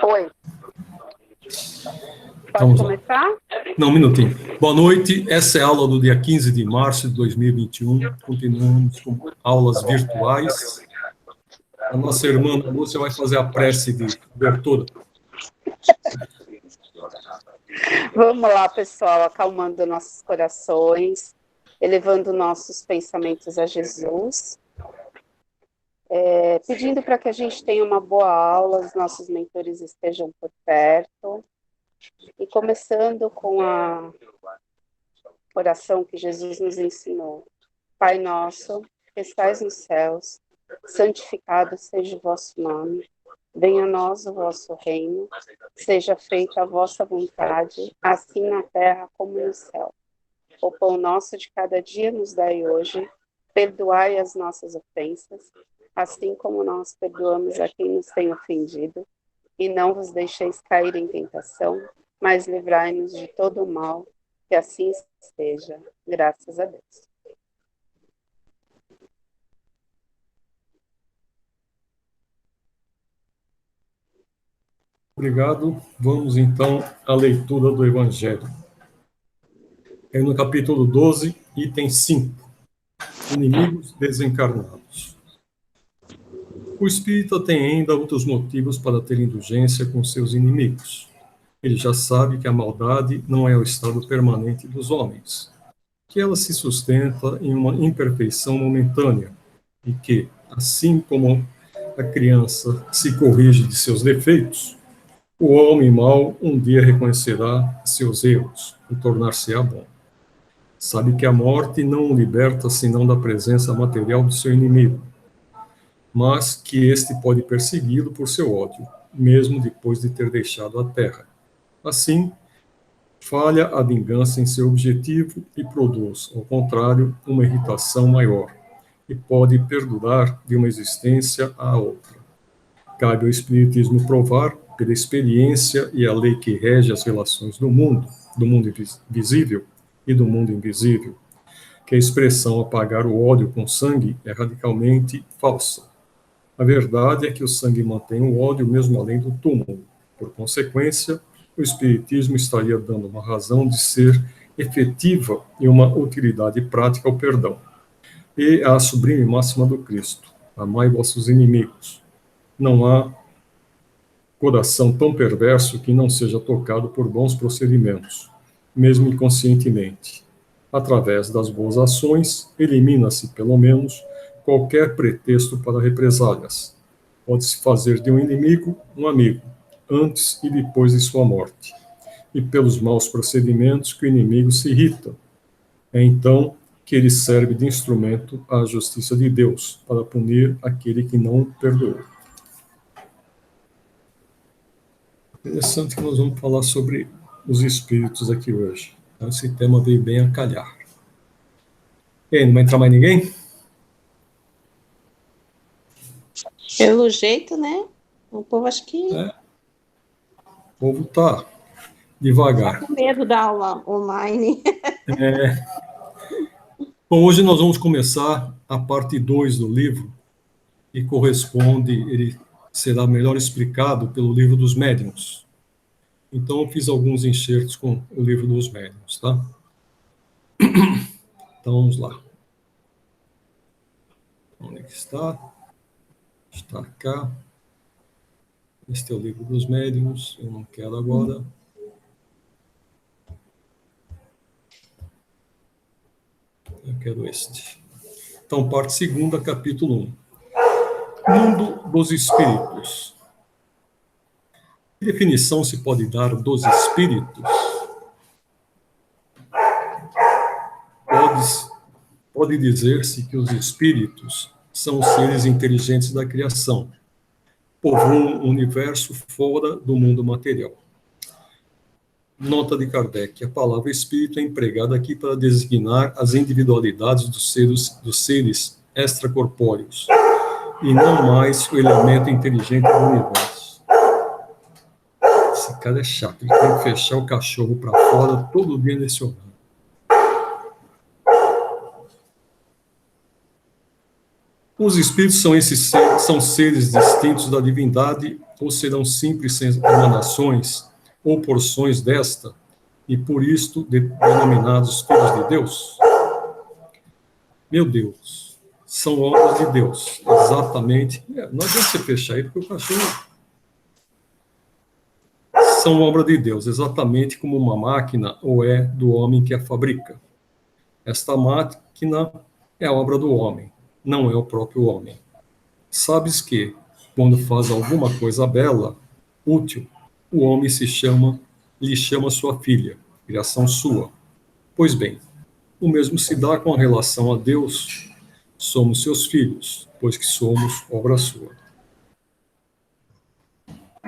Oi. Vamos Pode começar? lá. Não, um minutinho. Boa noite. Essa é a aula do dia 15 de março de 2021. Continuamos com aulas virtuais. A nossa irmã Lúcia vai fazer a prece de abertura. Vamos lá, pessoal, acalmando nossos corações, elevando nossos pensamentos a Jesus, pedindo para que a gente tenha uma boa aula, os nossos mentores estejam por perto, e começando com a oração que Jesus nos ensinou. Pai nosso, que estais nos céus, santificado seja o vosso nome. Venha a nós o vosso reino, seja feita a vossa vontade, assim na terra como no céu. O pão nosso de cada dia nos dai hoje, perdoai as nossas ofensas, assim como nós perdoamos a quem nos tem ofendido, e não vos deixeis cair em tentação, mas livrai-nos de todo o mal, que assim seja, graças a Deus. Obrigado. Vamos, então, à leitura do Evangelho. É no capítulo 12, item 5. Inimigos desencarnados. O espírita tem ainda outros motivos para ter indulgência com seus inimigos. Ele já sabe que a maldade não é o estado permanente dos homens, que ela se sustenta em uma imperfeição momentânea e que, assim como a criança se corrige de seus defeitos, o homem mau um dia reconhecerá seus erros e tornar-se-á bom. Sabe que a morte não o liberta senão da presença material do seu inimigo, mas que este pode persegui-lo por seu ódio, mesmo depois de ter deixado a terra. Assim, falha a vingança em seu objetivo e produz, ao contrário, uma irritação maior, e pode perdurar de uma existência à outra. Cabe ao Espiritismo provar, pela experiência e a lei que rege as relações do mundo visível e do mundo invisível, que a expressão apagar o ódio com sangue é radicalmente falsa. A verdade é que o sangue mantém o ódio mesmo além do túmulo. Por consequência, o Espiritismo estaria dando uma razão de ser efetiva e uma utilidade prática ao perdão. E a sublime máxima do Cristo: amai vossos inimigos. Não há coração tão perverso que não seja tocado por bons procedimentos, mesmo inconscientemente. Através das boas ações, elimina-se, pelo menos, qualquer pretexto para represálias. Pode-se fazer de um inimigo um amigo, antes e depois de sua morte. E pelos maus procedimentos que o inimigo se irrita. É então que ele serve de instrumento à justiça de Deus, para punir aquele que não perdoou. Interessante que nós vamos falar sobre os espíritos aqui hoje. Esse tema veio bem a calhar. E aí, não vai entrar mais ninguém? Pelo jeito, né? O povo acho que... O povo tá devagar. Tá com medo da aula online. Bom, hoje nós vamos começar a parte 2 do livro, e ele será melhor explicado pelo livro dos médiuns. Então, eu fiz alguns enxertos com o livro dos médiuns, tá? Então, vamos lá. Onde é que está? Está cá. Este é o livro dos médiuns, eu não quero agora. Eu quero este. Então, parte 2, capítulo 1. Mundo dos espíritos. Que definição se pode dar dos espíritos? Pode dizer-se que os espíritos são seres inteligentes da criação, povoam um universo fora do mundo material. Nota de Kardec: a palavra espírito é empregada aqui para designar as individualidades dos seres extracorpóreos, e não mais o elemento inteligente do universo. Esse cara é chato, ele tem que fechar o cachorro para fora todo dia nesse horário. Os espíritos são seres distintos da divindade ou serão simples emanações ou porções desta e por isto denominados filhos de Deus? Meu Deus, são obras de Deus, exatamente. Não adianta você fechar aí, porque o cachorro... São obra de Deus, exatamente como uma máquina ou é do homem que a fabrica. Esta máquina é a obra do homem, não é o próprio homem. Sabes que, quando faz alguma coisa bela, útil, o homem lhe chama sua filha, criação sua. Pois bem, o mesmo se dá com a relação a Deus. Somos seus filhos, pois que somos obra sua.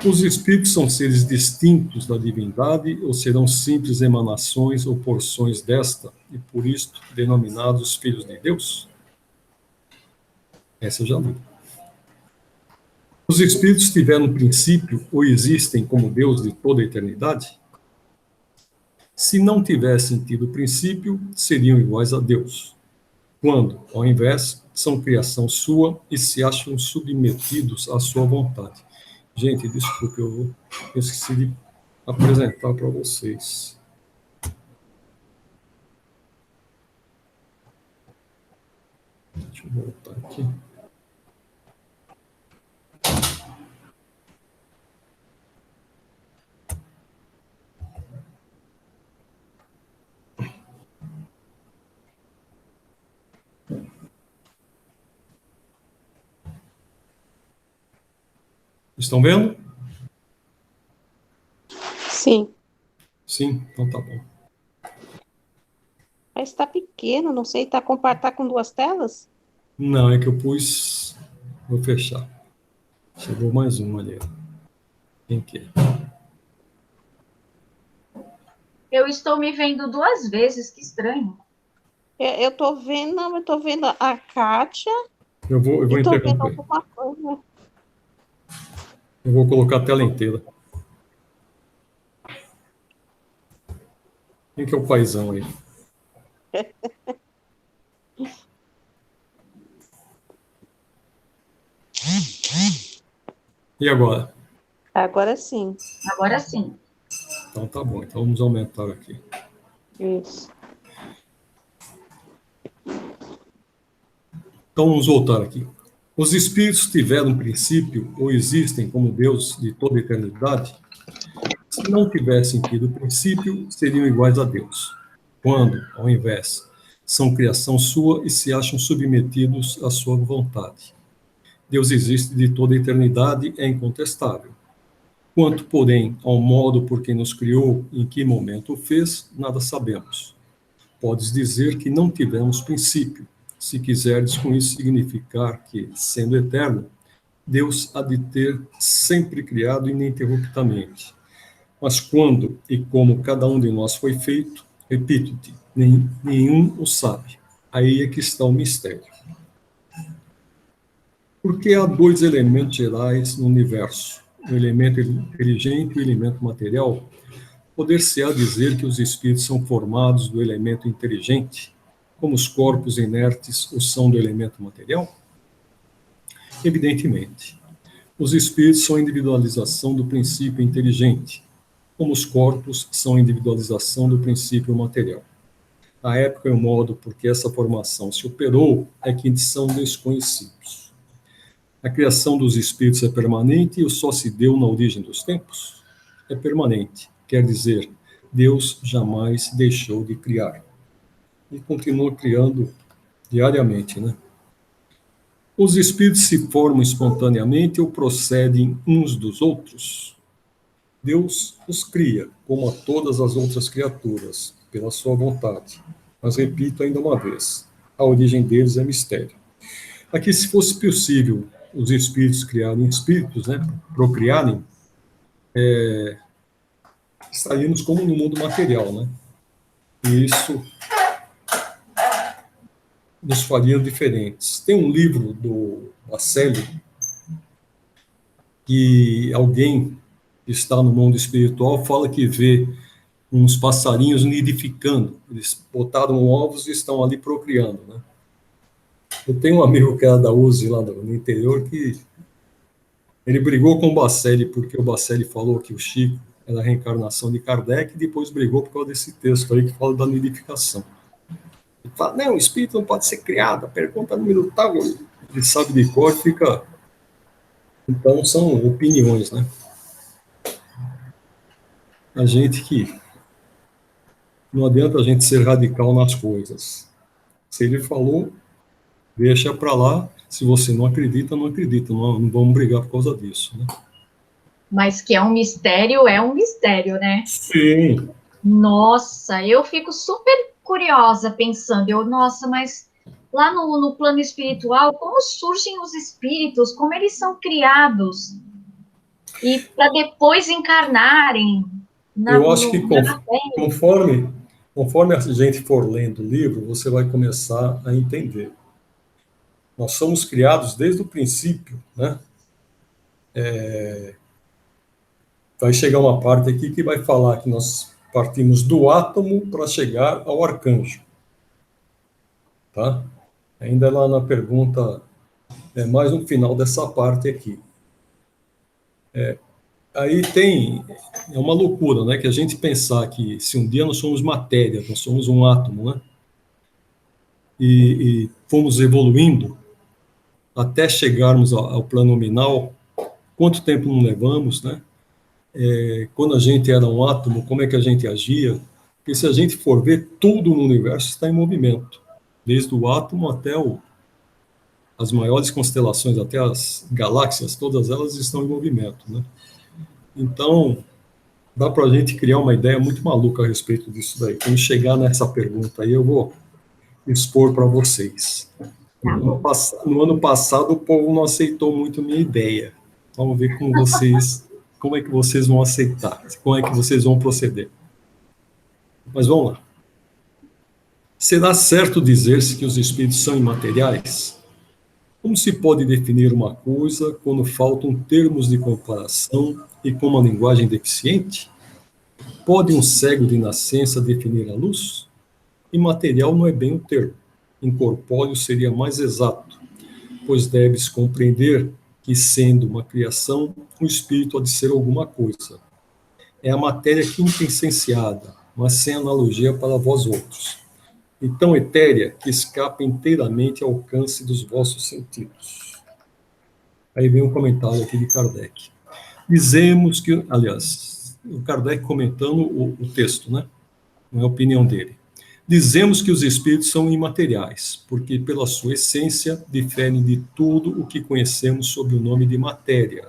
Os espíritos são seres distintos da divindade ou serão simples emanações ou porções desta e por isto denominados filhos de Deus? Essa eu já li. Os espíritos tiveram princípio ou existem como Deus de toda a eternidade? Se não tivessem tido princípio, seriam iguais a Deus. Quando, ao invés, são criação sua e se acham submetidos à sua vontade. Gente, desculpe, eu esqueci de apresentar para vocês. Deixa eu voltar aqui. Estão vendo? Sim. Sim, então tá bom. Mas está pequeno, não sei, tá com duas telas? Não, é que eu pus... Vou fechar. Chegou mais um ali. Quem que é? Eu estou me vendo duas vezes, que estranho. Eu tô vendo a Kátia Eu vou e tô vendo interromper. alguma coisa. Eu vou colocar a tela inteira. Quem que é o paizão aí? E agora? Agora sim. Agora sim. Então tá bom, então vamos aumentar aqui. Isso. Então vamos voltar aqui. Os espíritos tiveram princípio ou existem como Deus de toda a eternidade? Se não tivessem tido princípio, seriam iguais a Deus. Quando, ao invés, são criação sua e se acham submetidos à sua vontade. Deus existe de toda a eternidade, é incontestável. Quanto, porém, ao modo por que nos criou e em que momento o fez, nada sabemos. Podes dizer que não tivemos princípio, se quiseres com isso significar que, sendo eterno, Deus há de ter sempre criado ininterruptamente. Mas quando e como cada um de nós foi feito, repito-te, nenhum o sabe. Aí é que está o mistério. Porque há dois elementos gerais no universo, o elemento inteligente e o elemento material. Poder-se-á dizer que os espíritos são formados do elemento inteligente, como os corpos inertes o são do elemento material? Evidentemente. Os espíritos são a individualização do princípio inteligente, como os corpos são a individualização do princípio material. A época e o modo por que essa formação se operou é que são desconhecidos. A criação dos espíritos é permanente e só se deu na origem dos tempos? É permanente, quer dizer, Deus jamais deixou de criar. E continua criando diariamente, né? Os espíritos se formam espontaneamente ou procedem uns dos outros? Deus os cria, como a todas as outras criaturas, pela sua vontade. Mas repito ainda uma vez, a origem deles é mistério. Aqui, se fosse possível os espíritos criarem espíritos, né, procriarem, estaríamos como no mundo material, né? E isso nos faria diferentes. Tem um livro do Lacelli que alguém que está no mundo espiritual fala que vê uns passarinhos nidificando. Eles botaram ovos e estão ali procriando, né? Eu tenho um amigo que era da USE lá no interior que ele brigou com o Bacelli porque o Bacelli falou que o Chico era a reencarnação de Kardec e depois brigou por causa desse texto aí que fala da nidificação. Ele fala, não, o espírito não pode ser criado, a pergunta número tal, ele sabe de cor, fica... Então, são opiniões, né? A gente que... Não adianta a gente ser radical nas coisas. Se ele falou, deixa para lá. Se você não acredita, não acredita. Não vamos brigar por causa disso, né? Mas que é um mistério, né? Sim. Nossa, eu fico super curiosa pensando, nossa, mas lá no plano espiritual, como surgem os espíritos, como eles são criados, e para depois encarnarem Eu acho que conforme a gente for lendo o livro, você vai começar a entender. Nós somos criados desde o princípio, né? Vai chegar uma parte aqui que vai falar que nós partimos do átomo para chegar ao arcanjo, tá? Ainda lá na pergunta, mais no final dessa parte aqui. Aí é uma loucura, né? Que a gente pensar que se um dia nós somos matéria, nós somos um átomo, né? E fomos evoluindo até chegarmos ao plano nominal, quanto tempo não levamos, né? Quando a gente era um átomo, como é que a gente agia? Porque se a gente for ver, tudo no universo está em movimento, desde o átomo até as maiores constelações, até as galáxias, todas elas estão em movimento, né? Então, dá para a gente criar uma ideia muito maluca a respeito disso daí. Quando chegar nessa pergunta aí, eu vou expor para vocês. No ano passado, o povo não aceitou muito minha ideia. Vamos ver como é que vocês vão aceitar, como é que vocês vão proceder. Mas vamos lá. Será certo dizer-se que os espíritos são imateriais? Como se pode definir uma coisa quando faltam termos de comparação e com uma linguagem deficiente? Pode um cego de nascença definir a luz? Imaterial não é bem o termo. Incorpóreo seria mais exato, pois deves compreender que, sendo uma criação, o espírito há de ser alguma coisa. É a matéria quintessenciada, mas sem analogia para vós outros. E tão etérea que escapa inteiramente ao alcance dos vossos sentidos. Aí vem um comentário aqui de Kardec. Dizemos que, aliás, o Kardec comentando o texto, né? Não é a opinião dele. Dizemos que os espíritos são imateriais, porque pela sua essência diferem de tudo o que conhecemos sob o nome de matéria.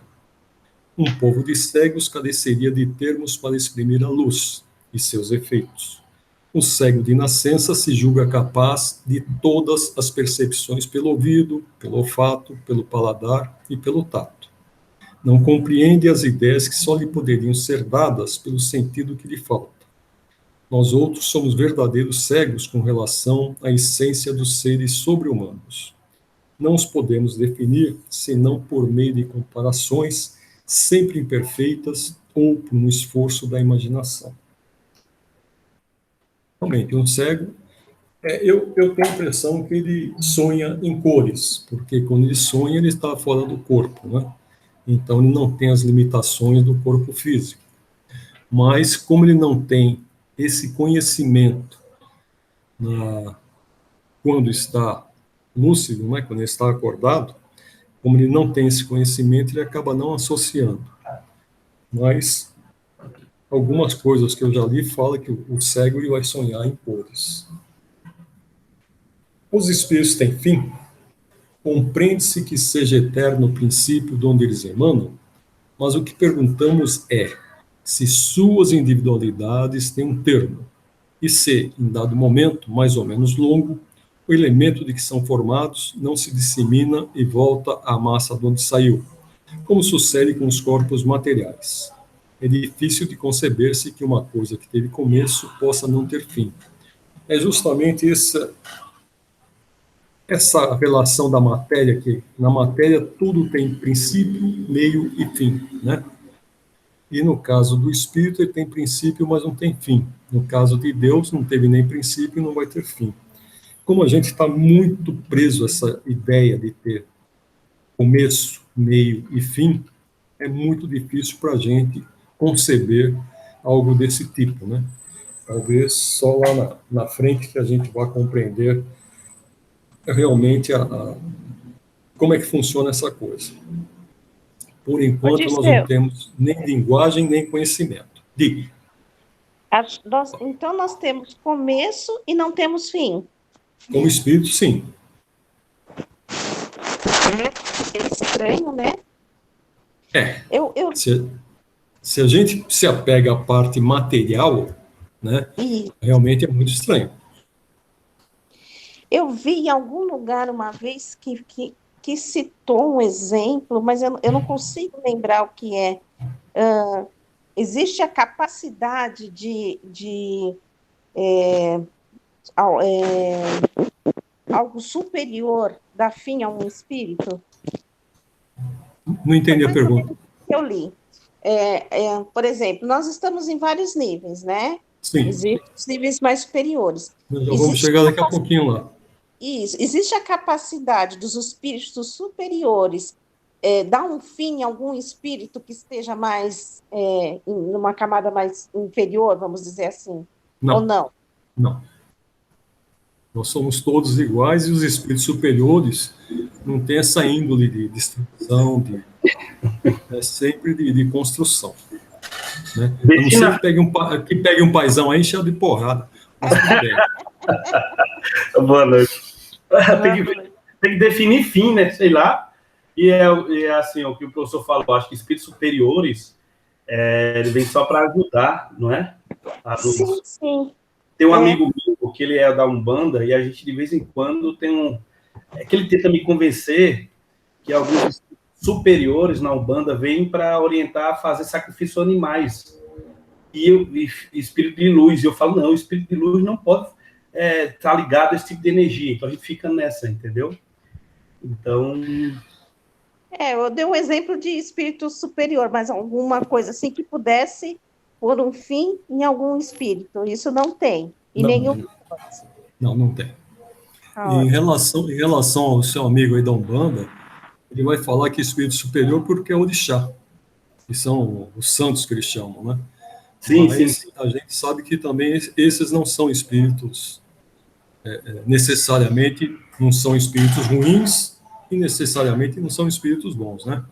Um povo de cegos careceria de termos para exprimir a luz e seus efeitos. O cego de nascença se julga capaz de todas as percepções pelo ouvido, pelo olfato, pelo paladar e pelo tato. Não compreende as ideias que só lhe poderiam ser dadas pelo sentido que lhe falta. Nós outros somos verdadeiros cegos com relação à essência dos seres sobre-humanos. Não os podemos definir senão por meio de comparações sempre imperfeitas ou por um esforço da imaginação. Realmente, um cego, eu tenho a impressão que ele sonha em cores, porque quando ele sonha, ele está fora do corpo, né? Então, ele não tem as limitações do corpo físico. Mas, como ele não tem esse conhecimento quando está lúcido, né? Quando ele está acordado, como ele não tem esse conhecimento, ele acaba não associando. Mas algumas coisas que eu já li falam que o cego ele vai sonhar em cores. Os espíritos têm fim? Compreende-se que seja eterno o princípio de onde eles emanam, mas o que perguntamos é se suas individualidades têm um termo, e se, em dado momento, mais ou menos longo, o elemento de que são formados não se dissemina e volta à massa de onde saiu, como sucede com os corpos materiais. É difícil de conceber-se que uma coisa que teve começo possa não ter fim. É justamente essa relação da matéria, que na matéria tudo tem princípio, meio e fim, né? E no caso do espírito, ele tem princípio, mas não tem fim. No caso de Deus, não teve nem princípio e não vai ter fim. como a gente está muito preso a essa ideia de ter começo, meio e fim, é muito difícil para a gente conceber algo desse tipo, né? Talvez só lá na frente que a gente vá compreender realmente como é que funciona essa coisa. Por Ô, enquanto, nós não Dirceu, temos nem linguagem, nem conhecimento. Diga. então nós temos começo e não temos fim. Como espírito, sim. É estranho, né? É. Eu, Se a gente se apega à parte material, né, e realmente é muito estranho. eu vi em algum lugar uma vez que citou um exemplo, mas eu não consigo lembrar o que é. Existe a capacidade de al- é, algo superior dar fim a um espírito? Não Foi entendi a mais ou pergunta. menos o que eu li. Por exemplo, nós estamos em vários níveis, né? Sim, Existem os níveis mais superiores. nós já vamos Existe chegar daqui a pouquinho lá. isso, existe a capacidade dos espíritos superiores dar um fim a algum espírito que esteja mais numa camada mais inferior, vamos dizer assim, ou Não, não? não. Nós somos todos iguais e os espíritos superiores não têm essa índole de distinção, é sempre de construção. Né? A não ser Betina, que pegue um paizão aí cheio de porrada. Mas tudo bem. boa noite. Tem que, Vamos. tem que definir fim, né? Sei lá. E é assim, o que o professor falou, acho que espíritos superiores, ele vem só para ajudar, não é? Sim, sim. Tem um É. amigo meu que ele é da Umbanda e a gente de vez em quando tem que ele tenta me convencer que alguns superiores na Umbanda vêm para orientar a fazer sacrifício a animais. E espírito de luz. E eu falo, não, o espírito de luz não pode estar ligado a esse tipo de energia. Então a gente fica nessa, entendeu? Então, Eu dei um exemplo de espírito superior, mas alguma coisa assim que pudesse pôr um fim em algum espírito. Isso não tem. E nenhum. Não tem. Ah, Em ótimo. relação ao seu amigo aí da Umbanda, ele vai falar que espírito superior porque é orixá, que são os santos que eles chamam, né? sim, sim. Mas a gente sabe que também esses não são espíritos, necessariamente não são espíritos ruins e necessariamente não são espíritos bons, né?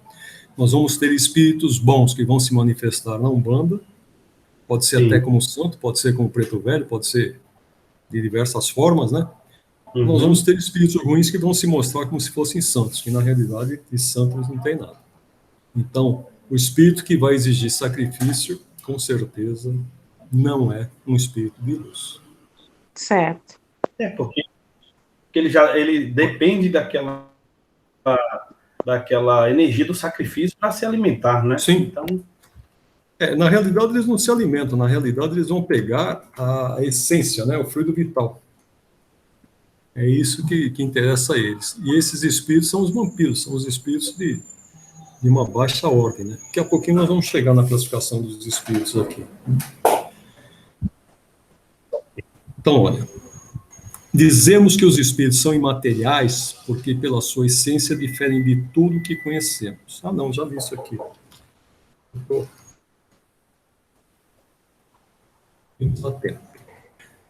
Nós vamos ter espíritos bons que vão se manifestar na Umbanda, pode ser até Sim. como santo, pode ser como preto velho, pode ser de diversas formas, né? Uhum. Nós vamos ter espíritos ruins que vão se mostrar como se fossem santos, que na realidade de santos não tem nada. Então, o espírito que vai exigir sacrifício, com certeza, não é um espírito de luz. Certo. Porque ele depende daquela energia do sacrifício para se alimentar, né? Sim. Então, Na realidade, eles não se alimentam, na realidade, eles vão pegar a essência, né, o fluido vital. É isso que interessa a eles. E esses espíritos são os vampiros, são os espíritos de uma baixa ordem. Né? Daqui a pouquinho nós vamos chegar na classificação dos espíritos aqui. Então, olha, dizemos que os espíritos são imateriais porque, pela sua essência, diferem de tudo que conhecemos. Ah, não, já vi isso aqui.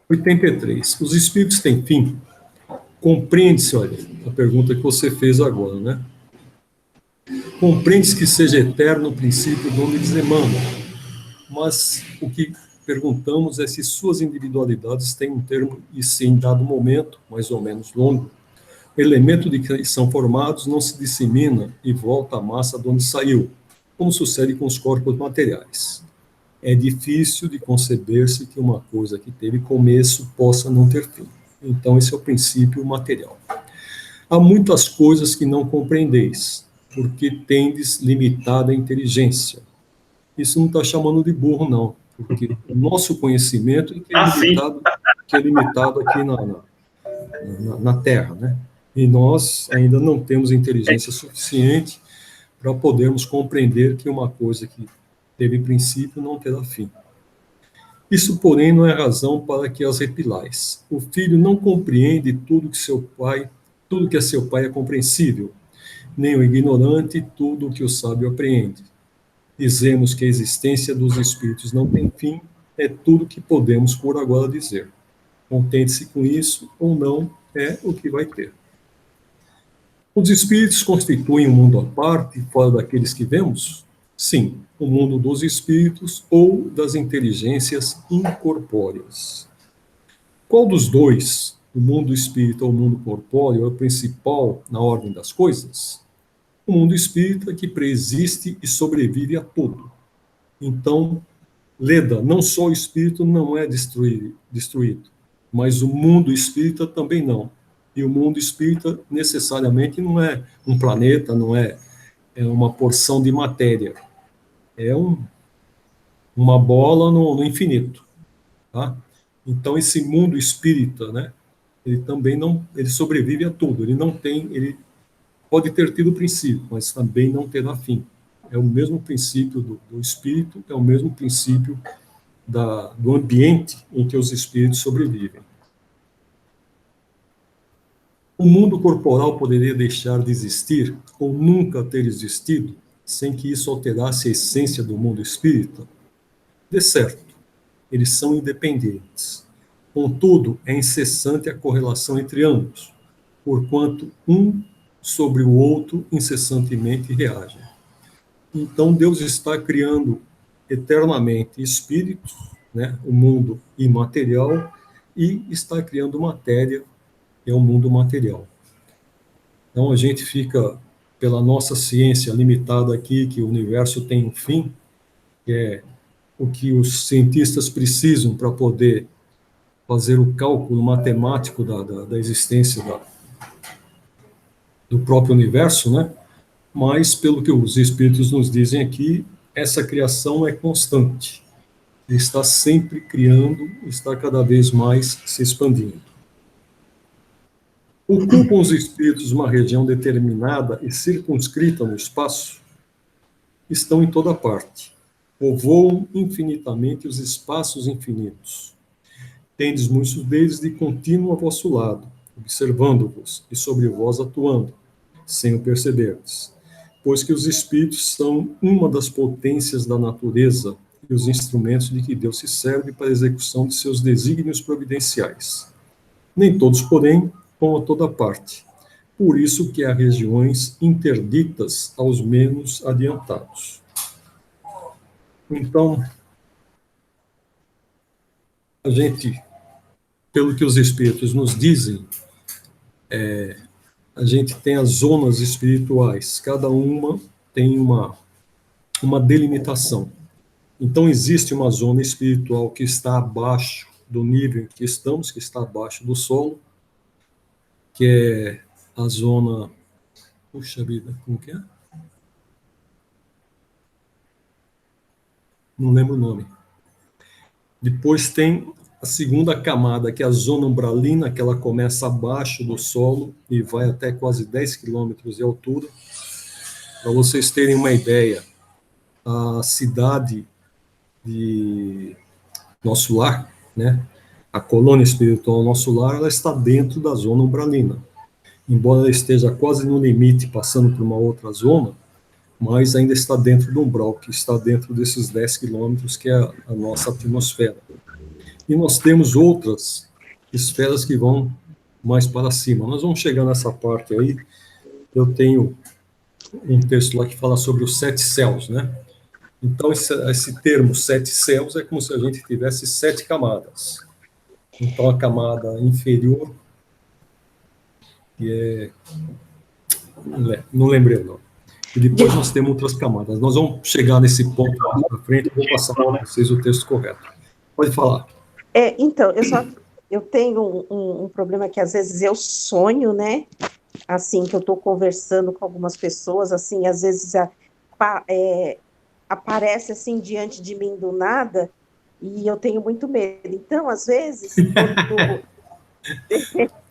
83. Os espíritos têm fim? Compreende-se, olha, a pergunta que você fez agora, né? Compreende-se que seja eterno o princípio de onde eles emanam, mas o que perguntamos é se suas individualidades têm um termo e se em dado momento, mais ou menos longo, o elemento de que são formados não se dissemina e volta à massa de onde saiu, como sucede com os corpos materiais. É difícil de conceber-se que uma coisa que teve começo possa não ter fim. Então, esse é o princípio material. Há muitas coisas que não compreendeis, porque tendes limitada inteligência. Isso não está chamando de burro, não, porque o nosso conhecimento é limitado aqui na Terra, né? E nós ainda não temos inteligência suficiente para podermos compreender que uma coisa que teve princípio não terá fim. Isso, porém, não é razão para que as repilais. O filho não compreende tudo que a seu pai é compreensível, nem o ignorante tudo o que o sábio apreende. Dizemos que a existência dos espíritos não tem fim, é tudo que podemos por agora dizer. Contente-se com isso ou não, é o que vai ter. Os espíritos constituem um mundo à parte, fora daqueles que vemos? Sim, o mundo dos espíritos ou das inteligências incorpóreas. Qual dos dois, o mundo espírita ou o mundo corpóreo, é o principal na ordem das coisas? O mundo espírita que preexiste e sobrevive a tudo. Então, Leda, não só o espírito não é destruído, mas o mundo espírita também não. E o mundo espírita necessariamente não é um planeta, não é uma porção de matéria. É uma bola no infinito. Tá? Então, esse mundo espírita, né, ele também não, ele sobrevive a tudo. Ele pode ter tido princípio, mas também não terá fim. É o mesmo princípio do espírito, é o mesmo princípio do ambiente em que os espíritos sobrevivem. O mundo corporal poderia deixar de existir ou nunca ter existido sem que isso alterasse a essência do mundo espírita? De certo, eles são independentes. Contudo, é incessante a correlação entre ambos, porquanto um sobre o outro incessantemente reage. Então, Deus está criando eternamente espíritos, né, o mundo imaterial, e está criando matéria, que é o mundo material. Então, a gente fica, pela nossa ciência limitada aqui, que o universo tem um fim, que é o que os cientistas precisam para poder fazer o cálculo matemático da existência do próprio universo, né? Mas, pelo que os espíritos nos dizem aqui, essa criação é constante. Ele está sempre criando, está cada vez mais se expandindo. Ocupam os espíritos uma região determinada e circunscrita no espaço? Estão em toda parte. Povoam infinitamente os espaços infinitos. Tendes muitos deles de contínuo a vosso lado, observando-vos e sobre vós atuando, sem o perceberdes. Pois que os espíritos são uma das potências da natureza e os instrumentos de que Deus se serve para a execução de seus desígnios providenciais. Nem todos, porém, vão a toda parte. Por isso que há regiões interditas aos menos adiantados. Então, a gente, pelo que os espíritos nos dizem, a gente tem as zonas espirituais, cada uma tem uma delimitação. Então, existe uma zona espiritual que está abaixo do nível em que estamos, que está abaixo do solo, que é a zona... Puxa vida, como que é? Não lembro o nome. Depois tem a segunda camada, que é a zona umbralina, que ela começa abaixo do solo e vai até quase 10 quilômetros de altura. Para vocês terem uma ideia, a cidade de Nosso Lar, né? A colônia espiritual Nosso Lar, ela está dentro da zona umbralina. Embora ela esteja quase no limite, passando por uma outra zona, mas ainda está dentro do umbral, que está dentro desses 10 quilômetros, que é a nossa atmosfera. E nós temos outras esferas que vão mais para cima. Nós vamos chegar nessa parte aí. Eu tenho um texto lá que fala sobre os 7 céus, né? Então, esse termo 7 céus é como se a gente tivesse 7 camadas. Então, a camada inferior, que é... Não lembrei o nome. E depois nós temos outras camadas. Nós vamos chegar nesse ponto mais para frente, eu vou passar para vocês o texto correto. Pode falar. Então, eu tenho um problema que às vezes eu sonho, né? Assim, que eu estou conversando com algumas pessoas, assim, às vezes aparece assim diante de mim do nada, e eu tenho muito medo. Então, às vezes,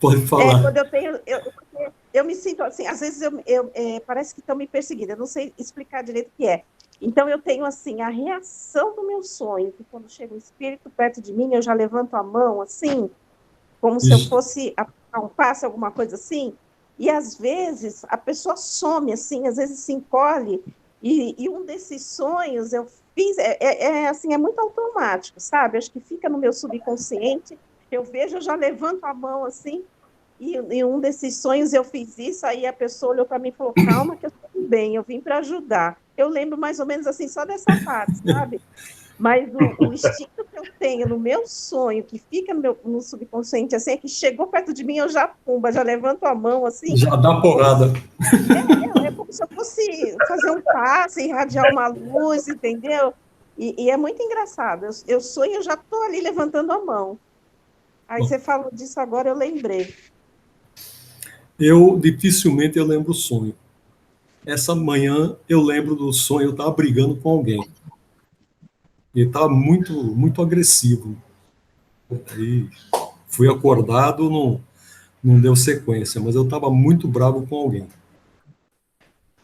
Pode falar. Quando eu tenho... Eu me sinto assim, às vezes parece que estão me perseguindo, eu não sei explicar direito o que é. Então, eu tenho, assim, a reação do meu sonho, que quando chega um espírito perto de mim, eu já levanto a mão, assim, como se eu fosse a um passo, alguma coisa assim, e às vezes a pessoa some, assim, às vezes se encolhe, e um desses sonhos eu fiz, assim, é muito automático, sabe? Acho que fica no meu subconsciente, eu vejo, eu já levanto a mão, assim, e um desses sonhos eu fiz isso, aí a pessoa olhou para mim e falou, calma que eu estou bem, eu vim para ajudar. Eu lembro mais ou menos assim, só dessa parte, sabe? Mas o instinto que eu tenho no meu sonho, que fica no subconsciente, assim, é que chegou perto de mim, eu já pumba, já levanto a mão, assim. Já dá porrada. É como se eu fosse fazer um passe, irradiar uma luz, entendeu? E é muito engraçado. Eu sonho, eu já estou ali levantando a mão. Aí você falou disso agora, eu lembrei. Eu dificilmente eu lembro o sonho. Essa manhã eu lembro do sonho, eu estava brigando com alguém. Ele estava muito agressivo. Aí fui acordado, não deu sequência, mas eu estava muito bravo com alguém.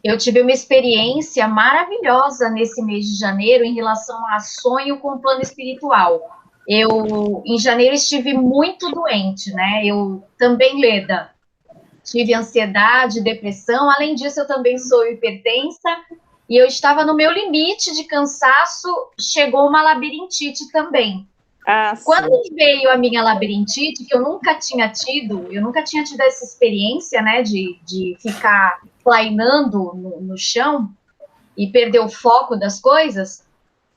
Eu tive uma experiência maravilhosa nesse mês de janeiro em relação a sonho com o plano espiritual. Eu, em janeiro, estive muito doente, né? Eu também, Leda, tive ansiedade, depressão. Além disso, eu também sou hipertensa e eu estava no meu limite de cansaço. Chegou uma labirintite também. Quando veio a minha labirintite, que eu nunca tinha tido essa experiência, né, de ficar plainando no chão e perder o foco das coisas.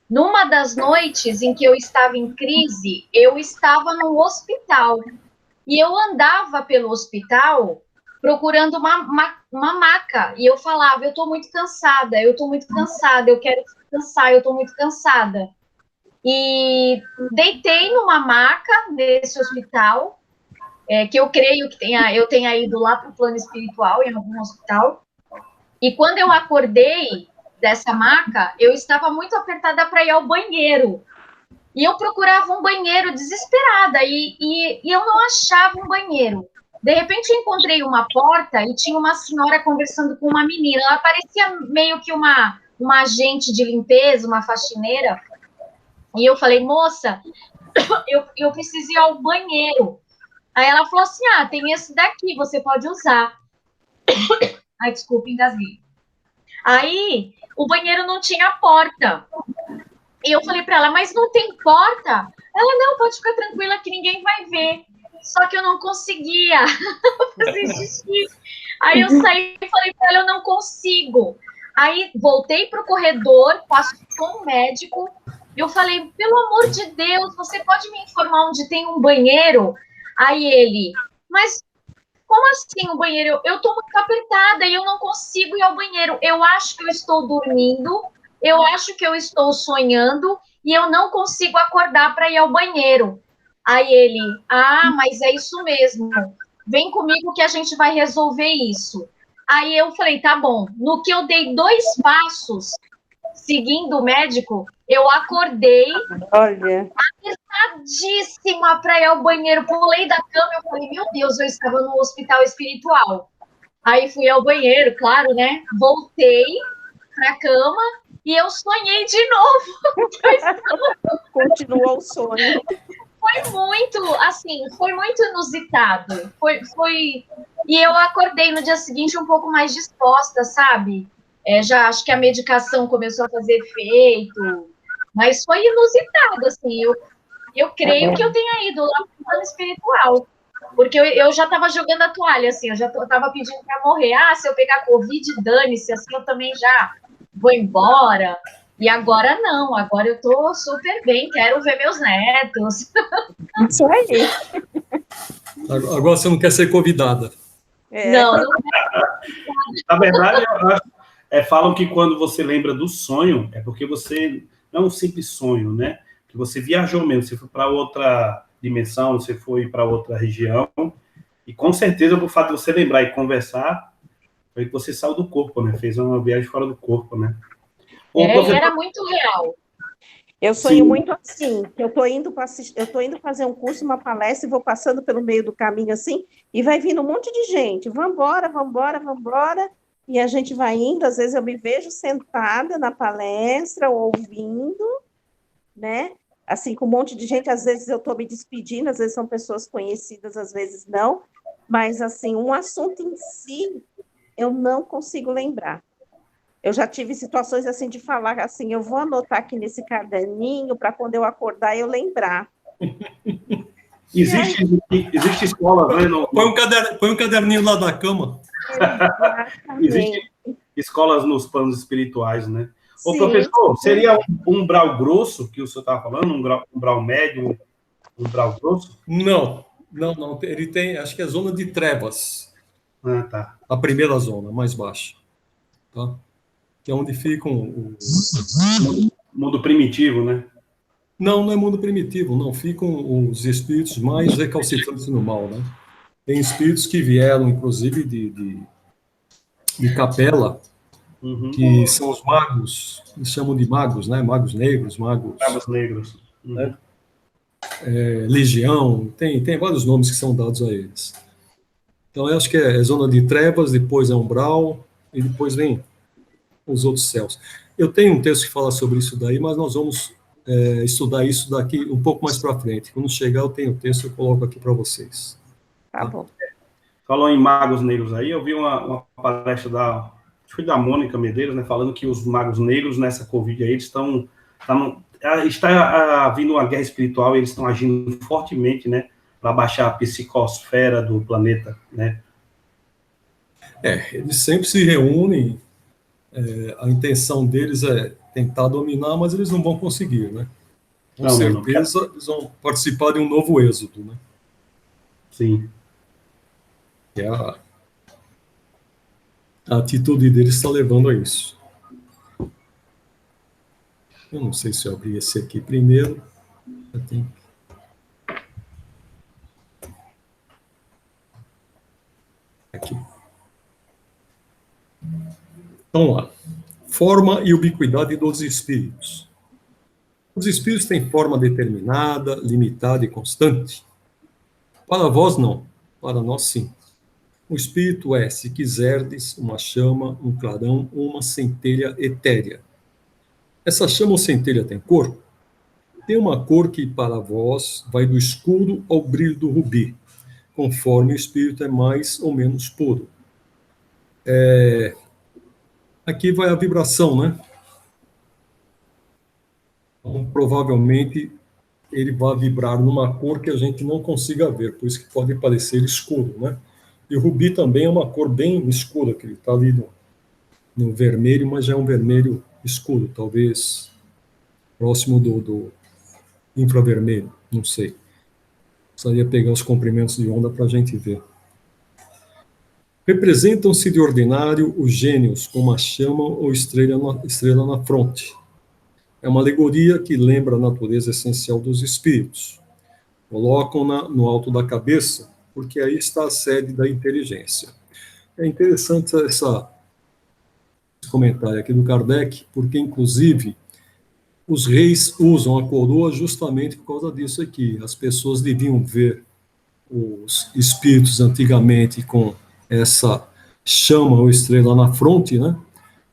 Numa das noites em que eu estava em crise, eu estava no hospital. E eu andava pelo hospital procurando uma maca. E eu falava, eu estou muito cansada, eu quero descansar, eu estou muito cansada. E deitei numa maca nesse hospital, que eu creio que eu tenha ido lá para o plano espiritual, em algum hospital. E quando eu acordei dessa maca, eu estava muito apertada para ir ao banheiro. E eu procurava um banheiro desesperada, e eu não achava um banheiro. De repente, eu encontrei uma porta e tinha uma senhora conversando com uma menina. Ela parecia meio que uma agente de limpeza, uma faxineira. E eu falei, moça, eu preciso ir ao banheiro. Aí ela falou assim, tem esse daqui, você pode usar. Ai, desculpa, engasguei. Aí, o banheiro não tinha porta. E eu falei para ela, mas não tem porta? Ela, não, pode ficar tranquila que ninguém vai ver. Só que eu não conseguia fazer xixi. Aí eu saí e falei para ela, eu não consigo. Aí voltei para o corredor, passou um médico. Eu falei, pelo amor de Deus, você pode me informar onde tem um banheiro? Aí ele, mas como assim um banheiro? Eu estou muito apertada e eu não consigo ir ao banheiro. Eu acho que eu estou dormindo, eu acho que eu estou sonhando e eu não consigo acordar para ir ao banheiro. Aí ele, mas é isso mesmo. Vem comigo que a gente vai resolver isso. Aí eu falei, tá bom. No que eu dei 2 passos, seguindo o médico, eu acordei, apertadíssima para ir ao banheiro, pulei da cama, eu falei, meu Deus, eu estava no hospital espiritual. Aí fui ao banheiro, claro, né? Voltei para a cama e eu sonhei de novo. Continuou o sonho. Foi muito inusitado. E eu acordei no dia seguinte um pouco mais disposta, sabe? Já acho que a medicação começou a fazer efeito, mas foi inusitado, assim. Eu creio que eu tenha ido lá para o plano espiritual, porque eu já estava jogando a toalha, assim, eu já estava pedindo para morrer. Se eu pegar Covid, dane-se, assim eu também já vou embora. E agora não, agora eu estou super bem, quero ver meus netos. Isso aí. Agora você não quer ser convidada. Não. Na verdade, eu acho, falam que quando você lembra do sonho, é porque você não é um simples sonho, né? Que você viajou mesmo, você foi para outra dimensão, você foi para outra região, e com certeza, por fato de você lembrar e conversar, foi que você saiu do corpo, né? Fez uma viagem fora do corpo, né? Era muito real. Eu sonho muito assim, eu tô indo fazer um curso, uma palestra, e vou passando pelo meio do caminho assim, e vai vindo um monte de gente, vambora, e a gente vai indo, às vezes eu me vejo sentada na palestra, ouvindo, né? Assim, com um monte de gente, às vezes eu estou me despedindo, às vezes são pessoas conhecidas, às vezes não, mas, assim, um assunto em si, eu não consigo lembrar. Eu já tive situações, assim, de falar, assim, eu vou anotar aqui nesse caderninho, para quando eu acordar, eu lembrar. Existe escolas, né? Põe um caderninho lá da cama. Existem Exatamente. escolas nos planos espirituais, né? Ô, Sim, professor, seria um umbral grosso que o senhor estava falando? Um umbral médio, um umbral grosso? Não. Ele tem, acho que é a zona de trevas. Ah, tá. A primeira zona, mais baixa. Tá? Que é onde ficam Mundo primitivo, né? Não é mundo primitivo, não. Ficam os espíritos mais recalcitrantes no mal, né? Tem espíritos que vieram, inclusive, de capela, Uhum. que são os magos, eles chamam de magos, né? Magos negros, magos, Cabos negros. Uhum. né? Legião, tem vários nomes que são dados a eles. Então, eu acho que é zona de trevas, depois é umbral, e depois vem os outros céus. Eu tenho um texto que fala sobre isso daí, mas nós vamos estudar isso daqui um pouco mais para frente. Quando chegar, eu tenho o texto e eu coloco aqui para vocês. tá bom. Falou em magos negros aí, eu vi uma palestra da Mônica Medeiros, né, falando que os magos negros nessa Covid aí está havendo uma guerra espiritual e eles estão agindo fortemente, né, para baixar a psicosfera do planeta, né? Eles sempre se reúnem, a intenção deles é tentar dominar, mas eles não vão conseguir, né? Com certeza, eles vão participar de um novo êxodo, né? Sim. Que a atitude deles está levando a isso. Eu não sei se eu abri esse aqui primeiro. Aqui. Vamos lá. Forma e ubiquidade dos espíritos. Os espíritos têm forma determinada, limitada e constante? Para vós, não. Para nós, sim. O espírito é, se quiserdes, uma chama, um clarão ou uma centelha etérea. Essa chama ou centelha tem cor? Tem uma cor que, para vós, vai do escuro ao brilho do rubi, conforme o espírito é mais ou menos puro. Aqui vai a vibração, né? Então, provavelmente, ele vai vibrar numa cor que a gente não consiga ver, por isso que pode parecer escuro, né? E o rubi também é uma cor bem escura, que ele está ali no vermelho, mas já é um vermelho escuro, talvez próximo do infravermelho, não sei. Precisaria pegar os comprimentos de onda para a gente ver. Representam-se de ordinário os gênios com uma chama ou estrela na fronte. É uma alegoria que lembra a natureza essencial dos espíritos. Colocam-na no alto da cabeça, porque aí está a sede da inteligência. É interessante esse comentário aqui do Kardec, porque, inclusive, os reis usam a coroa justamente por causa disso aqui. As pessoas deviam ver os espíritos antigamente com essa chama ou estrela na fronte, né?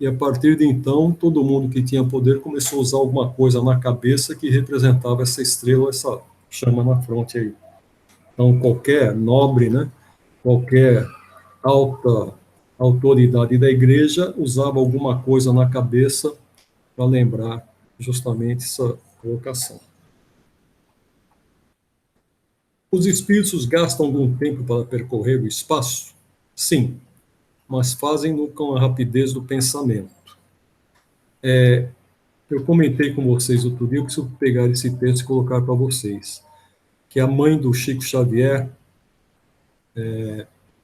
E a partir de então, todo mundo que tinha poder começou a usar alguma coisa na cabeça que representava essa estrela, essa chama na fronte aí. Então, qualquer nobre, né? Qualquer alta autoridade da igreja usava alguma coisa na cabeça para lembrar justamente essa colocação. Os espíritos gastam algum tempo para percorrer o espaço? Sim, mas fazem-no com a rapidez do pensamento. Eu comentei com vocês outro dia, eu preciso pegar esse texto e colocar para vocês, que a mãe do Chico Xavier,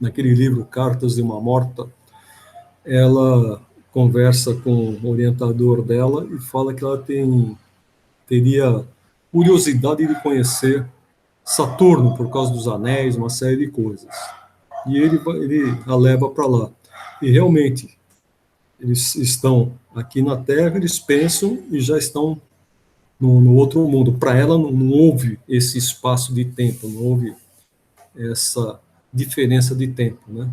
naquele livro Cartas de uma Morta, ela conversa com o orientador dela e fala que ela teria curiosidade de conhecer Saturno por causa dos anéis, uma série de coisas. E ele a leva para lá. E realmente, eles estão aqui na Terra, eles pensam e já estão no outro mundo. Para ela não houve esse espaço de tempo, não houve essa diferença de tempo, né?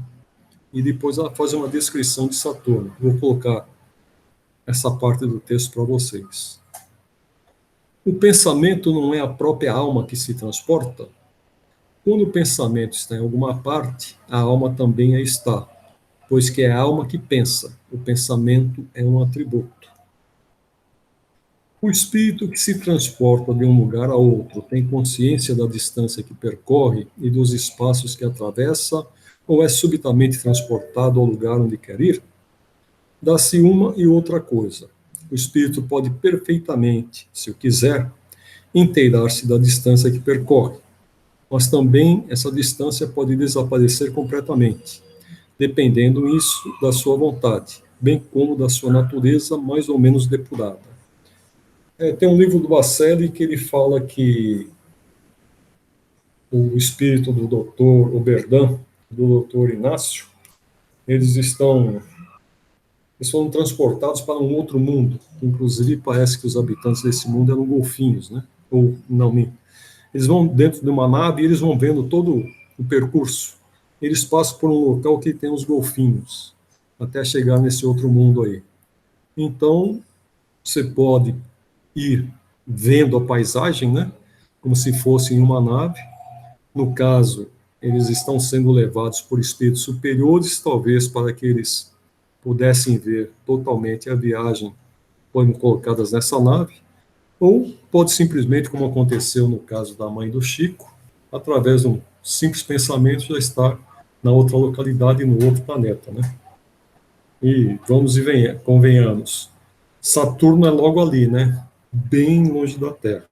e depois ela faz uma descrição de Saturno. Vou colocar essa parte do texto para vocês. O pensamento não é a própria alma que se transporta? Quando o pensamento está em alguma parte, a alma também aí está, pois que é a alma que pensa. O pensamento é um atributo. O espírito que se transporta de um lugar a outro tem consciência da distância que percorre e dos espaços que atravessa, ou é subitamente transportado ao lugar onde quer ir? Dá-se uma e outra coisa. O espírito pode perfeitamente, se o quiser, inteirar-se da distância que percorre, mas também essa distância pode desaparecer completamente, dependendo isso da sua vontade, bem como da sua natureza mais ou menos depurada. Tem um livro do Bacelli que ele fala que o espírito do doutor Oberdan, do doutor Inácio, eles foram transportados para um outro mundo. Inclusive, parece que os habitantes desse mundo eram golfinhos, né? Ou, não, eles vão dentro de uma nave e eles vão vendo todo o percurso. Eles passam por um local que tem os golfinhos, até chegar nesse outro mundo aí. Então, você pode ir vendo a paisagem, né? Como se fosse em uma nave. No caso, eles estão sendo levados por espíritos superiores, talvez para que eles pudessem ver totalmente a viagem, foram colocadas nessa nave, ou pode simplesmente, como aconteceu no caso da mãe do Chico, através de um simples pensamento já estar na outra localidade, no outro planeta, né? E vamos e convenhamos, Saturno é logo ali, né? Bem longe da Terra.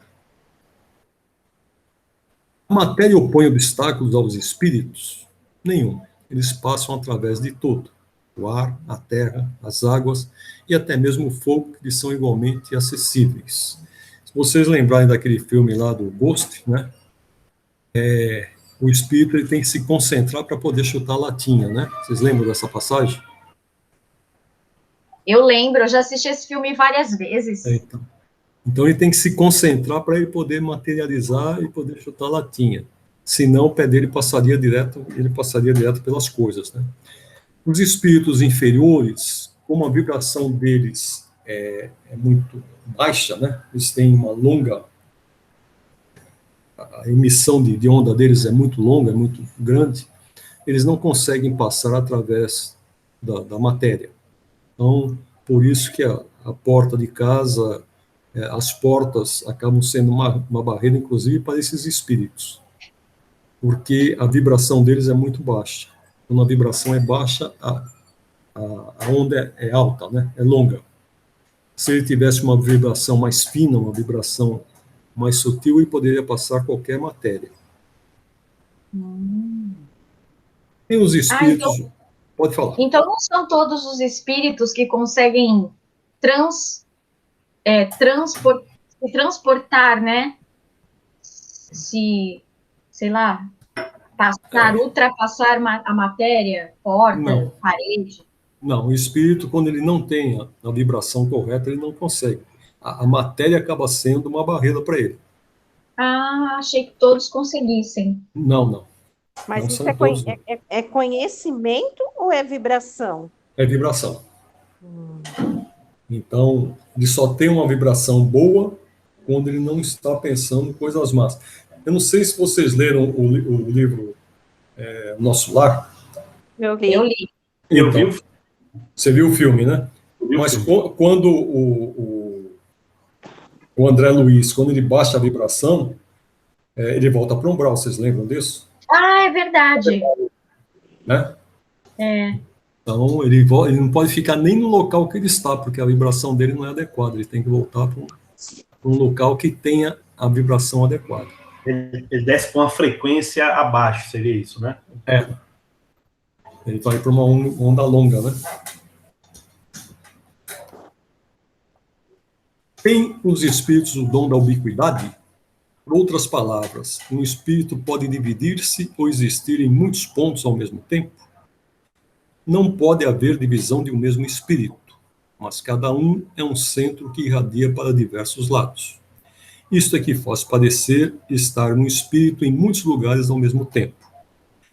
A matéria opõe obstáculos aos espíritos? Nenhum. Eles passam através de tudo. O ar, a terra, as águas e até mesmo o fogo, que são igualmente acessíveis. Se vocês lembrarem daquele filme lá do Ghost, né? O espírito ele tem que se concentrar para poder chutar a latinha, né? Vocês lembram dessa passagem? Eu lembro, eu já assisti esse filme várias vezes. Então ele tem que se concentrar para ele poder materializar e poder chutar a latinha. Senão o pé dele passaria direto pelas coisas, né? Os espíritos inferiores, como a vibração deles é muito baixa, né? Eles têm uma longa... A emissão de onda deles é muito longa, é muito grande. Eles não conseguem passar através da matéria. Então, por isso que a porta de casa, as portas acabam sendo uma barreira, inclusive, para esses espíritos. Porque a vibração deles é muito baixa. Quando a vibração é baixa, a onda é alta, né? É longa. Se ele tivesse uma vibração mais fina, uma vibração mais sutil, ele poderia passar qualquer matéria. Tem os espíritos... Então, pode falar. Então, não são todos os espíritos que conseguem se transportar, né? Sei lá, ultrapassar a matéria, porta, Não. parede. Não, o espírito, quando ele não tem a vibração correta, ele não consegue. A matéria acaba sendo uma barreira para ele. Ah, achei que todos conseguissem. Não. Mas não isso são todos, é conhecimento ou é vibração? É vibração. Então, ele só tem uma vibração boa quando ele não está pensando coisas más. Eu não sei se vocês leram o livro Nosso Lar. Eu li. Então, você viu o filme, né? Mas quando o André Luiz, quando ele baixa a vibração, ele volta para o umbral. Vocês lembram disso? Ah, é verdade. Né? É. Então, ele não pode ficar nem no local que ele está, porque a vibração dele não é adequada. Ele tem que voltar para um local que tenha a vibração adequada. Ele desce com uma frequência abaixo, seria isso, né? Ele vai para uma onda longa, né? Tem os espíritos o dom da ubiquidade? Por outras palavras, um espírito pode dividir-se ou existir em muitos pontos ao mesmo tempo? Não pode haver divisão de um mesmo espírito, mas cada um é um centro que irradia para diversos lados. Isto é que faz parecer estar um espírito em muitos lugares ao mesmo tempo.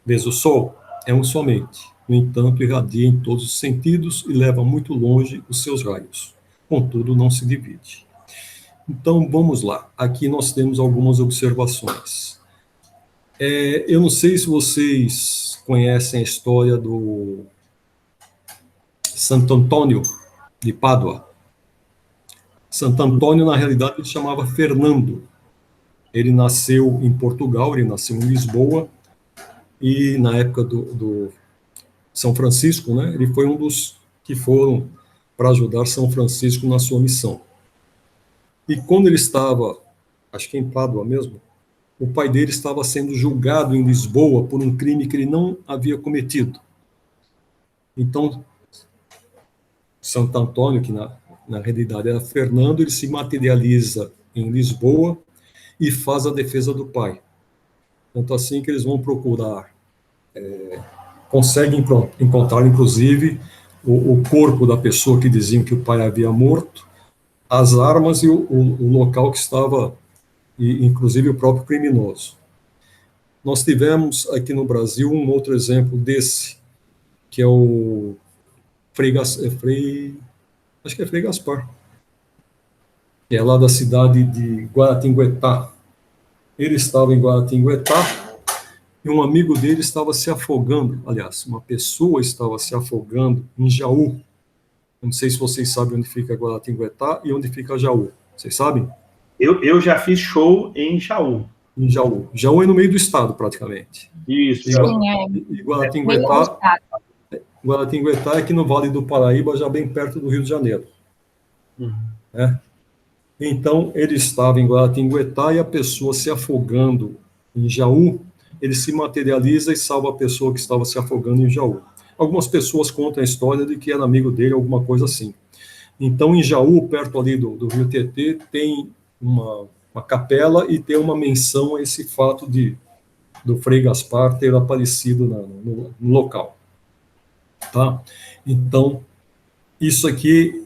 Vês o Sol? É um somente. No entanto, irradia em todos os sentidos e leva muito longe os seus raios. Contudo, não se divide. Então, vamos lá. Aqui nós temos algumas observações. Eu não sei se vocês conhecem a história do Santo Antônio de Pádua. Santo Antônio, na realidade, ele chamava Fernando. Ele nasceu em Portugal, ele nasceu em Lisboa, e na época do São Francisco, né, ele foi um dos que foram para ajudar São Francisco na sua missão. E quando ele estava, acho que em Pádua mesmo, o pai dele estava sendo julgado em Lisboa por um crime que ele não havia cometido. Então, Santo Antônio, que na realidade era Fernando, ele se materializa em Lisboa e faz a defesa do pai. Tanto assim que eles vão procurar, conseguem encontrar, inclusive, o corpo da pessoa que diziam que o pai havia morto, as armas e o local que estava, e inclusive o próprio criminoso. Nós tivemos aqui no Brasil um outro exemplo desse, que é o acho que é Frei Gaspar, que é lá da cidade de Guaratinguetá. Ele estava em Guaratinguetá e um amigo dele estava se afogando, aliás, uma pessoa estava se afogando em Jaú. Não sei se vocês sabem onde fica Guaratinguetá e onde fica Jaú. Vocês sabem? Eu já fiz show em Jaú. Em Jaú. Jaú é no meio do estado, praticamente. Isso. E Guaratinguetá é aqui no Vale do Paraíba, já bem perto do Rio de Janeiro. Né? Então, ele estava em Guaratinguetá e a pessoa se afogando em Jaú, ele se materializa e salva a pessoa que estava se afogando em Jaú. Algumas pessoas contam a história de que era amigo dele, alguma coisa assim. Então, em Jaú, perto ali do Rio Tietê, tem uma capela e tem uma menção a esse fato do Frei Gaspar ter aparecido no local. Tá? Então, isso aqui,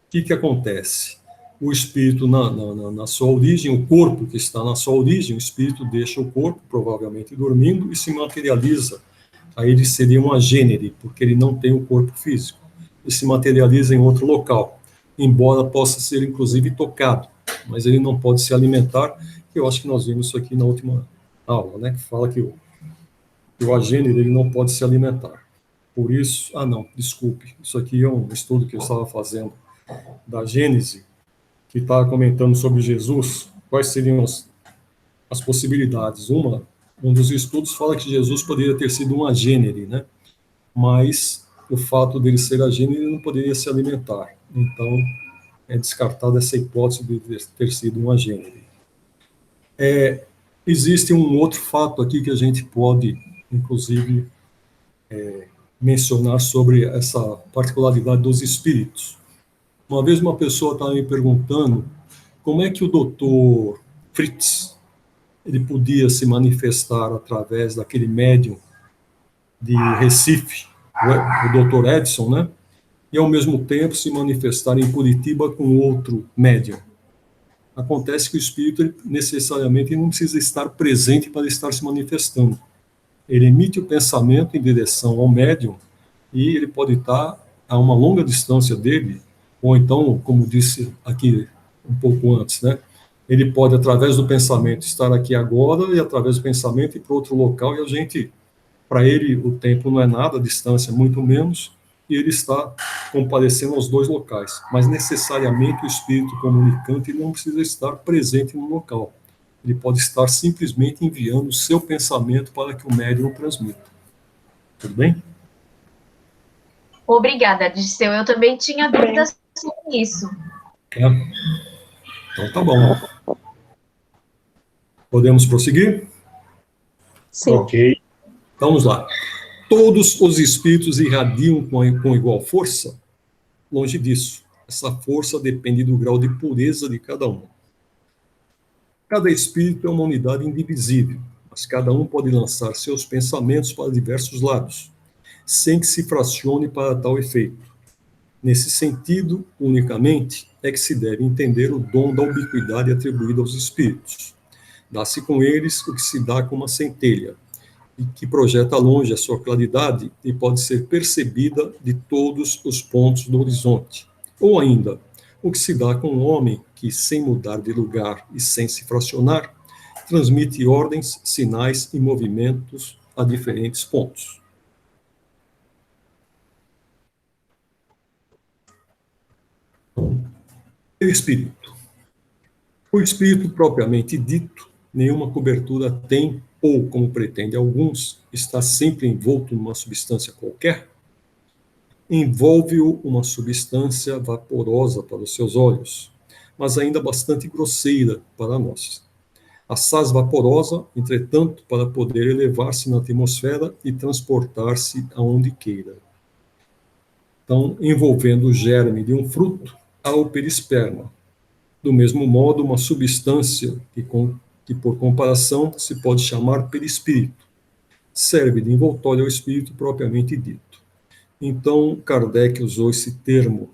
o que acontece? O espírito, na sua origem, o corpo que está na sua origem, o espírito deixa o corpo, provavelmente dormindo, e se materializa. Aí ele seria um agênere, porque ele não tem o corpo físico. Ele se materializa em outro local, embora possa ser, inclusive, tocado, mas ele não pode se alimentar. Eu acho que nós vimos isso aqui na última aula, né, que fala que o agênere ele não pode se alimentar. Por isso, não, desculpe, isso aqui é um estudo que eu estava fazendo da Gênese, que está comentando sobre Jesus, quais seriam as possibilidades. Um dos estudos fala que Jesus poderia ter sido um agênere, né? Mas o fato dele ser agênere, ele não poderia se alimentar. Então, é descartada essa hipótese de ter sido um agênere. Existe um outro fato aqui que a gente pode, inclusive, mencionar sobre essa particularidade dos espíritos. Uma vez uma pessoa estava me perguntando como é que o doutor Fritz ele podia se manifestar através daquele médium de Recife, o doutor Edson, né? E ao mesmo tempo se manifestar em Curitiba com outro médium. Acontece que o espírito necessariamente não precisa estar presente para estar se manifestando. Ele emite o pensamento em direção ao médium e ele pode estar a uma longa distância dele, ou então, como disse aqui um pouco antes, né? Ele pode, através do pensamento, estar aqui agora e, através do pensamento, ir para outro local, e a gente, para ele, o tempo não é nada, a distância muito menos, e ele está comparecendo aos dois locais. Mas, necessariamente, o espírito comunicante não precisa estar presente no local. Ele pode estar simplesmente enviando o seu pensamento para que o médium o transmita. Tudo bem? Obrigada, Dirceu. Eu também tinha dúvidas sobre isso. Então, tá bom. Podemos prosseguir? Sim. Ok. Vamos lá. Todos os espíritos irradiam com igual força? Longe disso. Essa força depende do grau de pureza de cada um. Cada espírito é uma unidade indivisível, mas cada um pode lançar seus pensamentos para diversos lados, sem que se fracione para tal efeito. Nesse sentido, unicamente, é que se deve entender o dom da ubiquidade atribuído aos espíritos. Dá-se com eles o que se dá com uma centelha. e que projeta longe a sua claridade e pode ser percebida de todos os pontos do horizonte. Ou ainda, o que se dá com um homem que, sem mudar de lugar e sem se fracionar, transmite ordens, sinais e movimentos a diferentes pontos. Espírito. O espírito propriamente dito, nenhuma cobertura tem, ou, como pretendem alguns, está sempre envolto numa substância qualquer. Envolve-o uma substância vaporosa para os seus olhos, mas ainda bastante grosseira para nós. Assaz vaporosa, entretanto, para poder elevar-se na atmosfera e transportar-se aonde queira. Então, envolvendo o germe de um fruto, há o perisperma. Do mesmo modo, uma substância que, por comparação, se pode chamar perispírito, serve de envoltório ao espírito propriamente dito. Então, Kardec usou esse termo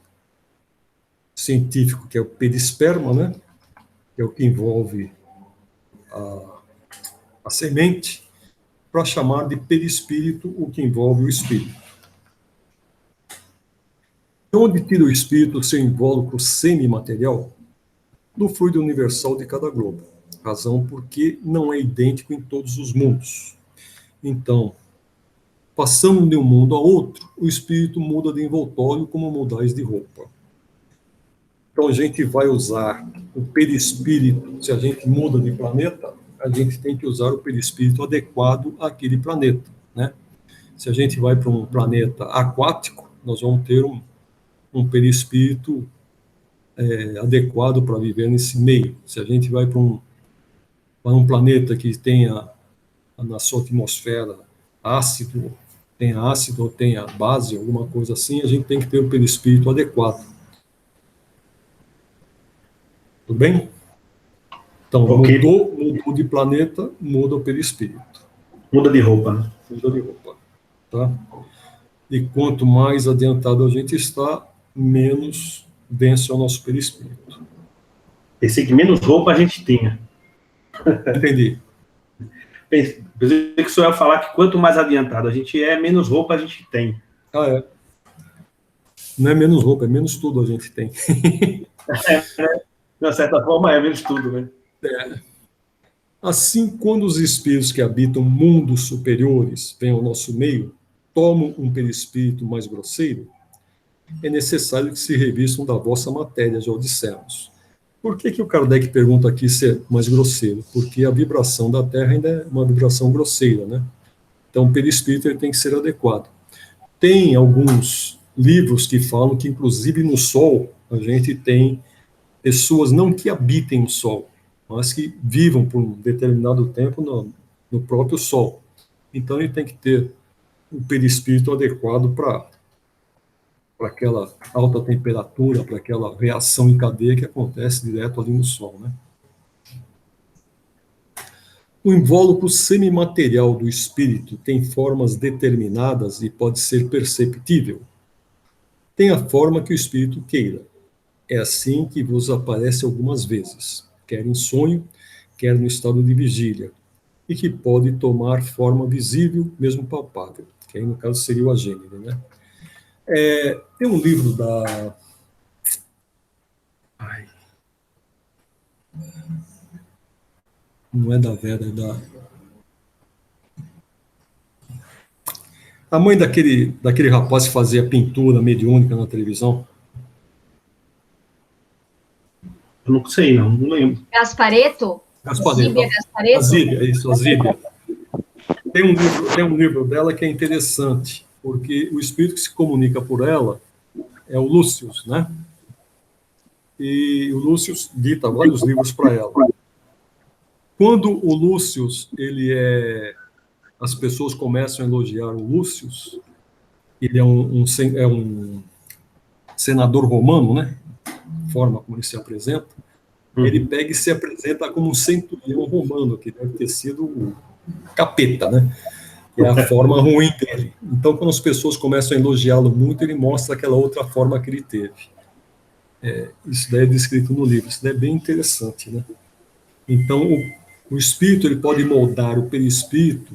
científico, que é o perisperma, né? Que é o que envolve a semente, para chamar de perispírito o que envolve o espírito. De onde tira o espírito seu invólucro semimaterial? Do fluido universal de cada globo, razão porque não é idêntico em todos os mundos. Então, passando de um mundo a outro, o espírito muda de envoltório como mudais de roupa. Então, a gente vai usar o perispírito, se a gente muda de planeta, a gente tem que usar o perispírito adequado àquele planeta, né? Se a gente vai para um planeta aquático, nós vamos ter um perispírito adequado para viver nesse meio. Se a gente vai para um planeta que tenha na sua atmosfera ácido, tenha ácido ou tenha base, alguma coisa assim, a gente tem que ter o perispírito adequado. Tudo bem? Então, okay. Mudou de planeta, muda o perispírito. Muda de roupa, né? Muda de roupa. Tá? E quanto mais adiantado a gente está, menos denso é o nosso perispírito. Pensei que menos roupa a gente tinha. Entendi. Pensei que o senhor ia falar que quanto mais adiantado a gente é, menos roupa a gente tem. Ah, é. Não é menos roupa, é menos tudo a gente tem. De certa forma, é menos tudo, né? É. Assim, quando os espíritos que habitam mundos superiores vêm ao nosso meio, tomam um perispírito mais grosseiro, é necessário que se revistam da vossa matéria, já o dissemos. Por que o Kardec pergunta aqui se é mais grosseiro? Porque a vibração da Terra ainda é uma vibração grosseira, né? Então, o perispírito ele tem que ser adequado. Tem alguns livros que falam que, inclusive, no Sol, a gente tem pessoas não que habitem o Sol, mas que vivam por um determinado tempo no próprio Sol. Então, ele tem que ter o perispírito adequado para aquela alta temperatura, para aquela reação em cadeia que acontece direto ali no Sol, né? O invólucro semimaterial do espírito tem formas determinadas e pode ser perceptível. Tem a forma que o espírito queira. É assim que vos aparece algumas vezes, quer em sonho, quer no estado de vigília, e que pode tomar forma visível, mesmo palpável, que aí no caso seria o agênere, né? Tem um livro da... Não é da Vera, é da... A mãe daquele rapaz que fazia pintura mediúnica na televisão. Eu não sei, não lembro. Gasparetto? Zíbia Gasparetto? A Zíbia, isso, a Zíbia. Tem um livro dela que é interessante, porque o espírito que se comunica por ela é o Lúcius, né? E o Lúcius dita vários livros para ela. Quando o Lúcius, as pessoas começam a elogiar o Lúcius, ele é um senador romano, né? Forma como ele se apresenta. Ele pega e se apresenta como um centurião romano, que deve ter sido o capeta, né? Que é a forma ruim dele. Então, quando as pessoas começam a elogiá-lo muito, ele mostra aquela outra forma que ele teve. Isso daí é descrito no livro, isso daí é bem interessante, né? Então, o espírito ele pode moldar o perispírito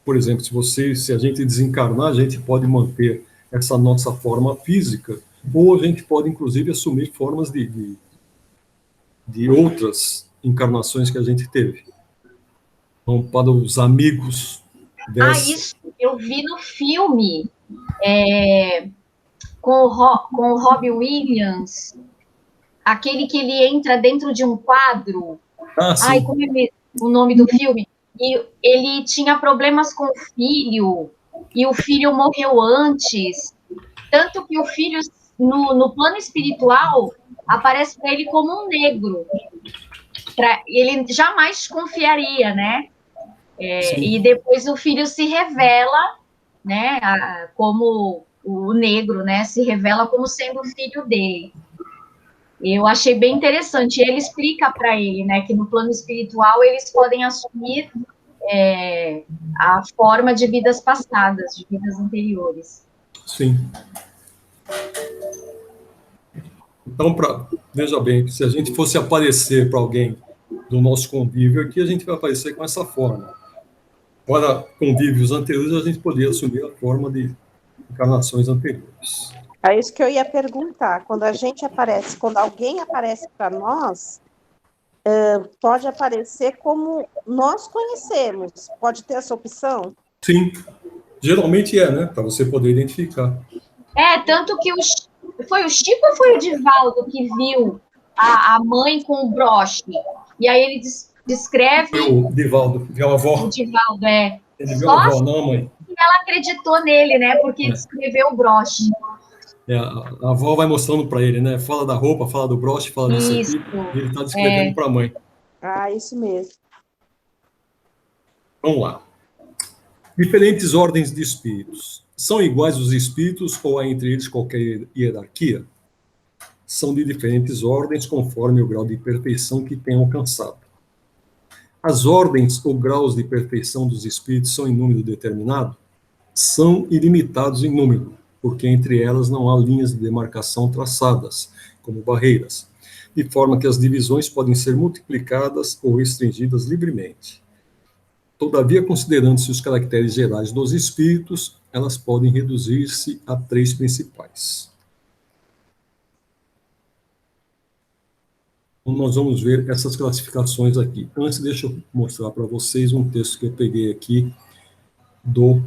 Por exemplo, se a gente desencarnar, a gente pode manter essa nossa forma física, ou a gente pode, inclusive, assumir formas de outras encarnações que a gente teve. Então, para os amigos dessa... Isso eu vi no filme, com o Robbie Williams, aquele que ele entra dentro de um quadro. Sim. Como é o nome do filme? E ele tinha problemas com o filho, e o filho morreu antes. Tanto que o filho, no plano espiritual, aparece para ele como um negro. Ele jamais confiaria, né? E depois o filho se revela, né, como o negro, né, se revela como sendo o filho dele. Eu achei bem interessante. Ele explica para ele, né, que no plano espiritual eles podem assumir a forma de vidas passadas, de vidas anteriores. Sim. Então, veja bem, se a gente fosse aparecer para alguém do nosso convívio aqui, a gente vai aparecer com essa forma. Para convívios anteriores, a gente poderia assumir a forma de encarnações anteriores. É isso que eu ia perguntar. Quando alguém aparece para nós, pode aparecer como nós conhecemos. Pode ter essa opção? Sim, geralmente né? Para você poder identificar. Tanto que foi o Chico ou foi o Divaldo que viu a mãe com o broche? E aí ele descreve... Foi o Divaldo, viu a avó. O Divaldo, Ele viu a avó, não a mãe. E ela acreditou nele, né? Porque descreveu o broche. A avó vai mostrando para ele, né? Fala da roupa, fala do broche, fala disso aqui. E ele está descrevendo para a mãe. Isso mesmo. Vamos lá. Diferentes ordens de espíritos. São iguais os espíritos ou há entre eles qualquer hierarquia? São de diferentes ordens conforme o grau de perfeição que tenham alcançado. As ordens ou graus de perfeição dos espíritos são em número determinado? São ilimitados em número, porque entre elas não há linhas de demarcação traçadas, como barreiras, de forma que as divisões podem ser multiplicadas ou restringidas livremente. Todavia, considerando-se os caracteres gerais dos espíritos, elas podem reduzir-se a 3 principais. Então, nós vamos ver essas classificações aqui. Antes, deixa eu mostrar para vocês um texto que eu peguei aqui do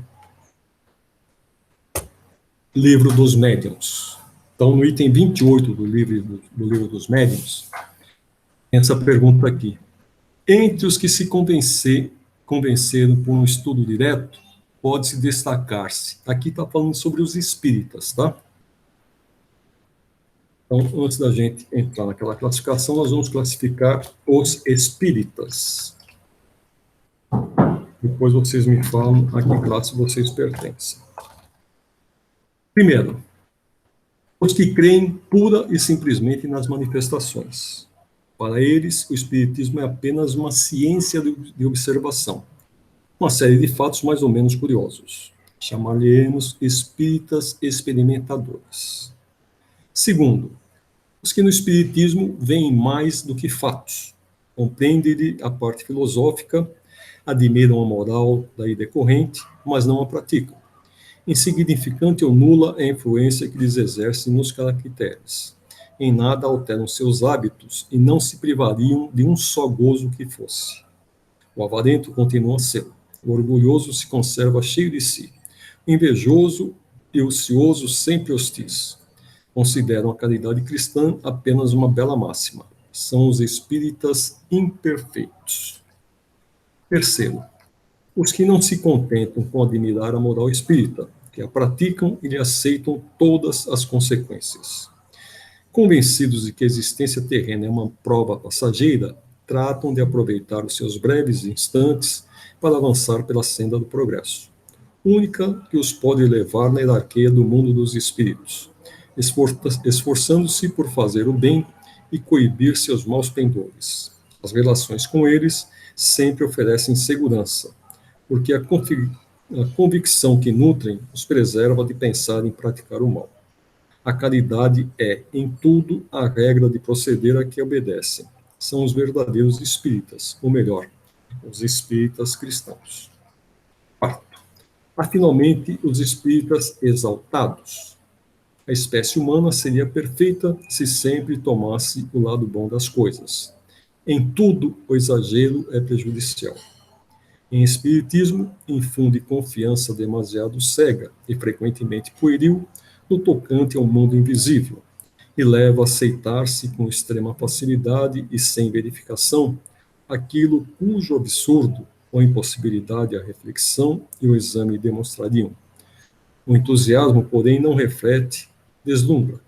Livro dos Médiuns. Então, no item 28 do livro dos Médiuns, tem essa pergunta aqui. Entre os que se convenceram por um estudo direto, pode-se destacar-se. Aqui está falando sobre os espíritas, tá? Então, antes da gente entrar naquela classificação, nós vamos classificar os espíritas. Depois vocês me falam a que classe vocês pertencem. Primeiro, os que creem pura e simplesmente nas manifestações. Para eles, o espiritismo é apenas uma ciência de observação, uma série de fatos mais ou menos curiosos. Chamar-lhe-emos espíritas experimentadores. Segundo, os que no espiritismo veem mais do que fatos, compreendem a parte filosófica, admiram a moral daí decorrente, mas não a praticam. Insignificante ou nula é a influência que lhes exerce nos caracteres. Em nada alteram seus hábitos e não se privariam de um só gozo que fosse. O avarento continua a ser. O orgulhoso se conserva cheio de si. O invejoso e o ocioso sempre hostis. Consideram a caridade cristã apenas uma bela máxima. São os espíritas imperfeitos. Terceiro, os que não se contentam com admirar a moral espírita, que a praticam e lhe aceitam todas as consequências. Convencidos de que a existência terrena é uma prova passageira, tratam de aproveitar os seus breves instantes para avançar pela senda do progresso, única que os pode levar na hierarquia do mundo dos espíritos, esforçando-se por fazer o bem e coibir seus maus pendores. As relações com eles sempre oferecem segurança, porque a convicção que nutrem os preserva de pensar em praticar o mal. A caridade é, em tudo, a regra de proceder a que obedecem. São os verdadeiros espíritas, ou melhor, os espíritas cristãos. Quarto, há finalmente os espíritas exaltados. A espécie humana seria perfeita se sempre tomasse o lado bom das coisas. Em tudo, o exagero é prejudicial. Em espiritismo, infunde confiança demasiado cega e frequentemente pueril no tocante ao mundo invisível, e leva a aceitar-se com extrema facilidade e sem verificação aquilo cujo absurdo ou impossibilidade a reflexão e o exame demonstrariam. O entusiasmo, porém, não reflete, deslumbra.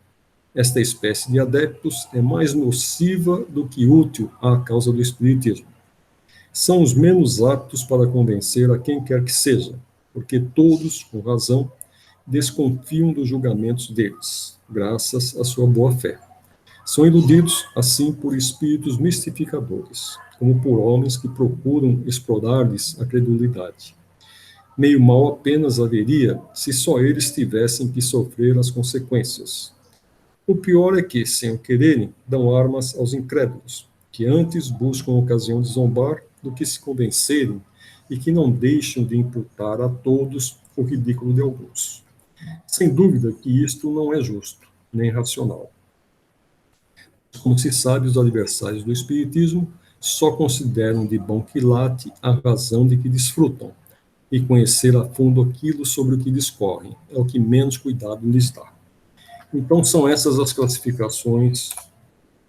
Esta espécie de adeptos é mais nociva do que útil à causa do espiritismo. São os menos aptos para convencer a quem quer que seja, porque todos, com razão, desconfiam dos julgamentos deles, graças à sua boa-fé. São iludidos, assim, por espíritos mistificadores, como por homens que procuram explorar-lhes a credulidade. Meio mal apenas haveria se só eles tivessem que sofrer as consequências. O pior é que, sem o quererem, dão armas aos incrédulos, que antes buscam ocasião de zombar do que se convencerem e que não deixam de imputar a todos o ridículo de alguns. Sem dúvida que isto não é justo, nem racional. Como se sabe, os adversários do espiritismo só consideram de bom quilate a razão de que desfrutam, e conhecer a fundo aquilo sobre o que discorrem é o que menos cuidado lhes dá. Então, são essas as classificações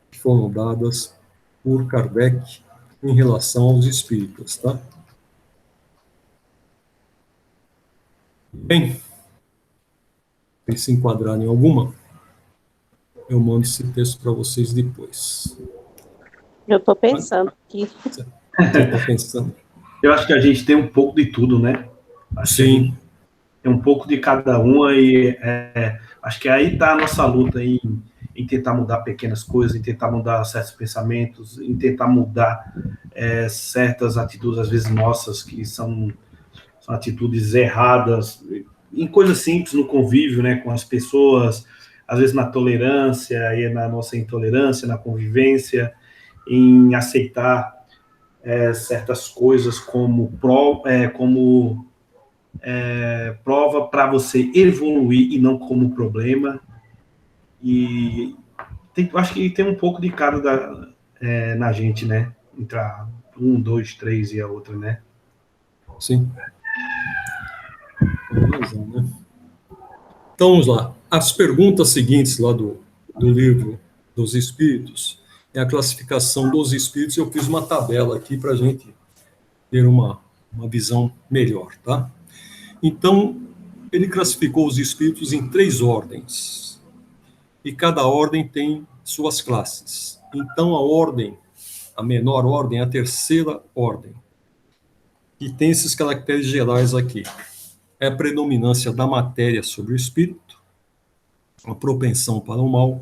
que foram dadas por Kardec em relação aos espíritas, tá? Bem, se enquadrarem em alguma, eu mando esse texto para vocês depois. Eu estou pensando aqui. Você está pensando? Eu acho que a gente tem um pouco de tudo, né? Acho Sim. tem um pouco de cada uma e acho que aí está a nossa luta em tentar mudar pequenas coisas, em tentar mudar certos pensamentos, em tentar mudar certas atitudes, às vezes nossas, que são atitudes erradas, em coisas simples, no convívio, né, com as pessoas, às vezes na tolerância e na nossa intolerância, na convivência, em aceitar certas coisas como prova para você evoluir e não como problema. E acho que tem um pouco de cada na gente, né? Entre um, dois, três e a outra, né? Sim. Tem razão, né? Então, vamos lá. As perguntas seguintes lá do livro dos Espíritos é a classificação dos Espíritos. Eu fiz uma tabela aqui para a gente ter uma visão melhor, tá? Então, ele classificou os Espíritos em 3 ordens. E cada ordem tem suas classes. Então, a menor ordem é a 3ª ordem. E tem esses caracteres gerais aqui. É a predominância da matéria sobre o espírito, a propensão para o mal,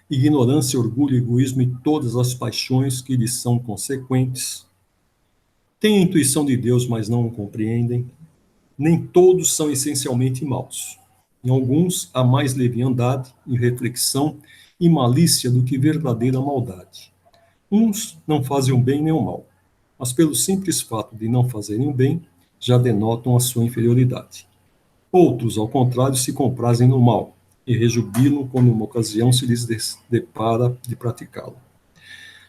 ignorância, orgulho, egoísmo e todas as paixões que lhes são consequentes. Têm a intuição de Deus, mas não o compreendem. Nem todos são essencialmente maus. Em alguns, há mais leviandade, irreflexão e malícia do que verdadeira maldade. Uns não fazem o bem nem o mal, mas pelo simples fato de não fazerem o bem, já denotam a sua inferioridade. Outros, ao contrário, se comprazem no mal e rejubilam quando uma ocasião se lhes depara de praticá-lo.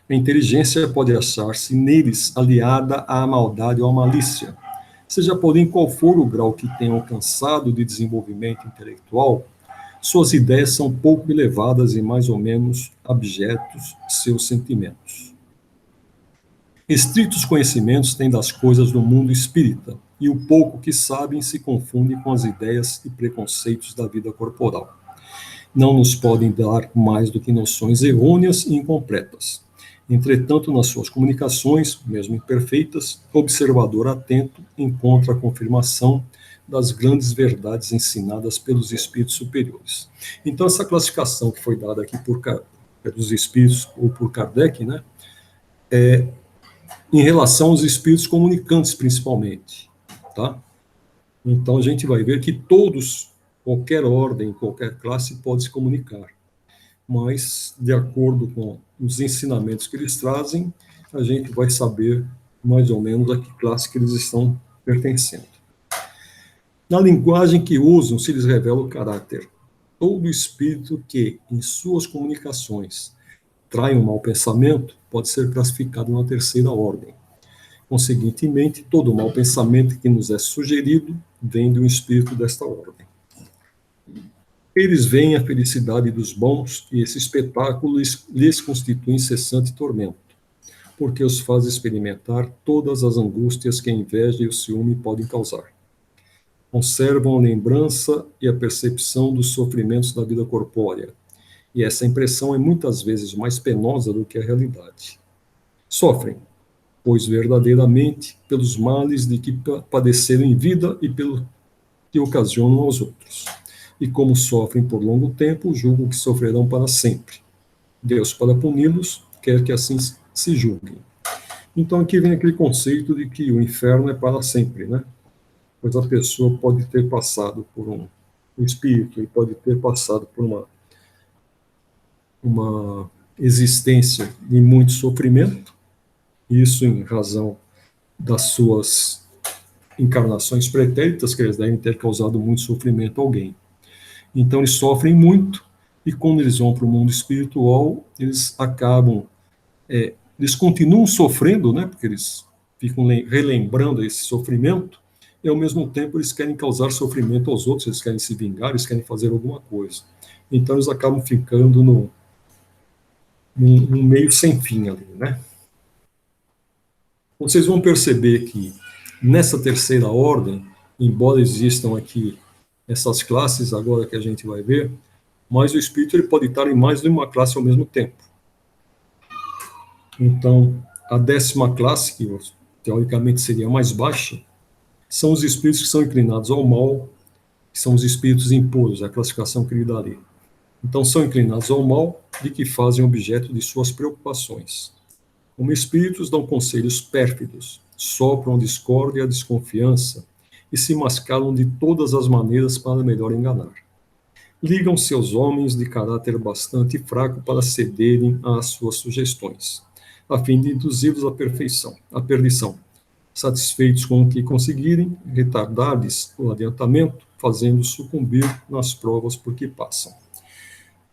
A inteligência pode achar-se neles aliada à maldade ou à malícia. Seja, porém, qual for o grau que tenham alcançado de desenvolvimento intelectual, suas ideias são pouco elevadas e mais ou menos abjetos seus sentimentos. Estritos conhecimentos têm das coisas do mundo espírita, e o pouco que sabem se confunde com as ideias e preconceitos da vida corporal. Não nos podem dar mais do que noções errôneas e incompletas. Entretanto, nas suas comunicações, mesmo imperfeitas, o observador atento encontra a confirmação das grandes verdades ensinadas pelos espíritos superiores. Então, essa classificação que foi dada aqui pelos espíritos, ou por Kardec, né, em relação aos espíritos comunicantes, principalmente, tá? Então, a gente vai ver que todos, qualquer ordem, qualquer classe, pode se comunicar. Mas, de acordo com os ensinamentos que eles trazem, a gente vai saber mais ou menos a que classe que eles estão pertencendo. Na linguagem que usam se lhes revela o caráter. Todo espírito que, em suas comunicações, trai um mau pensamento pode ser classificado na terceira ordem. Conseguintemente, todo mau pensamento que nos é sugerido vem de um espírito desta ordem. Eles veem a felicidade dos bons e esse espetáculo lhes constitui incessante tormento, porque os faz experimentar todas as angústias que a inveja e o ciúme podem causar. Conservam a lembrança e a percepção dos sofrimentos da vida corpórea, e essa impressão é muitas vezes mais penosa do que a realidade. Sofrem, pois verdadeiramente, pelos males de que padeceram em vida e pelo que ocasionam aos outros. E como sofrem por longo tempo, julgam que sofrerão para sempre. Deus, para puni-los, quer que assim se julguem. Então aqui vem aquele conceito de que o inferno é para sempre, né? Pois a pessoa pode ter passado por um espírito e pode ter passado por uma existência de muito sofrimento, isso em razão das suas encarnações pretéritas, que eles devem ter causado muito sofrimento a alguém. Então eles sofrem muito, e quando eles vão para o mundo espiritual, eles acabam, eles continuam sofrendo, né, porque eles ficam relembrando esse sofrimento, e ao mesmo tempo eles querem causar sofrimento aos outros, eles querem se vingar, eles querem fazer alguma coisa. Então eles acabam ficando num meio sem fim ali, né? Vocês vão perceber que nessa terceira ordem, embora existam aqui essas classes agora que a gente vai ver, mas o espírito ele pode estar em mais de uma classe ao mesmo tempo. Então, a 10ª classe, que teoricamente seria a mais baixa, são os espíritos que são inclinados ao mal, que são os espíritos impuros, a classificação que ele dá ali. Então, são inclinados ao mal e que fazem objeto de suas preocupações. Como espíritos dão conselhos pérfidos, sopram a discórdia e a desconfiança e se mascaram de todas as maneiras para melhor enganar. Ligam-se aos homens de caráter bastante fraco para cederem às suas sugestões, a fim de induzi-los à perdição, satisfeitos com o que conseguirem, retardar-lhes o adiantamento, fazendo-os sucumbir nas provas por que passam.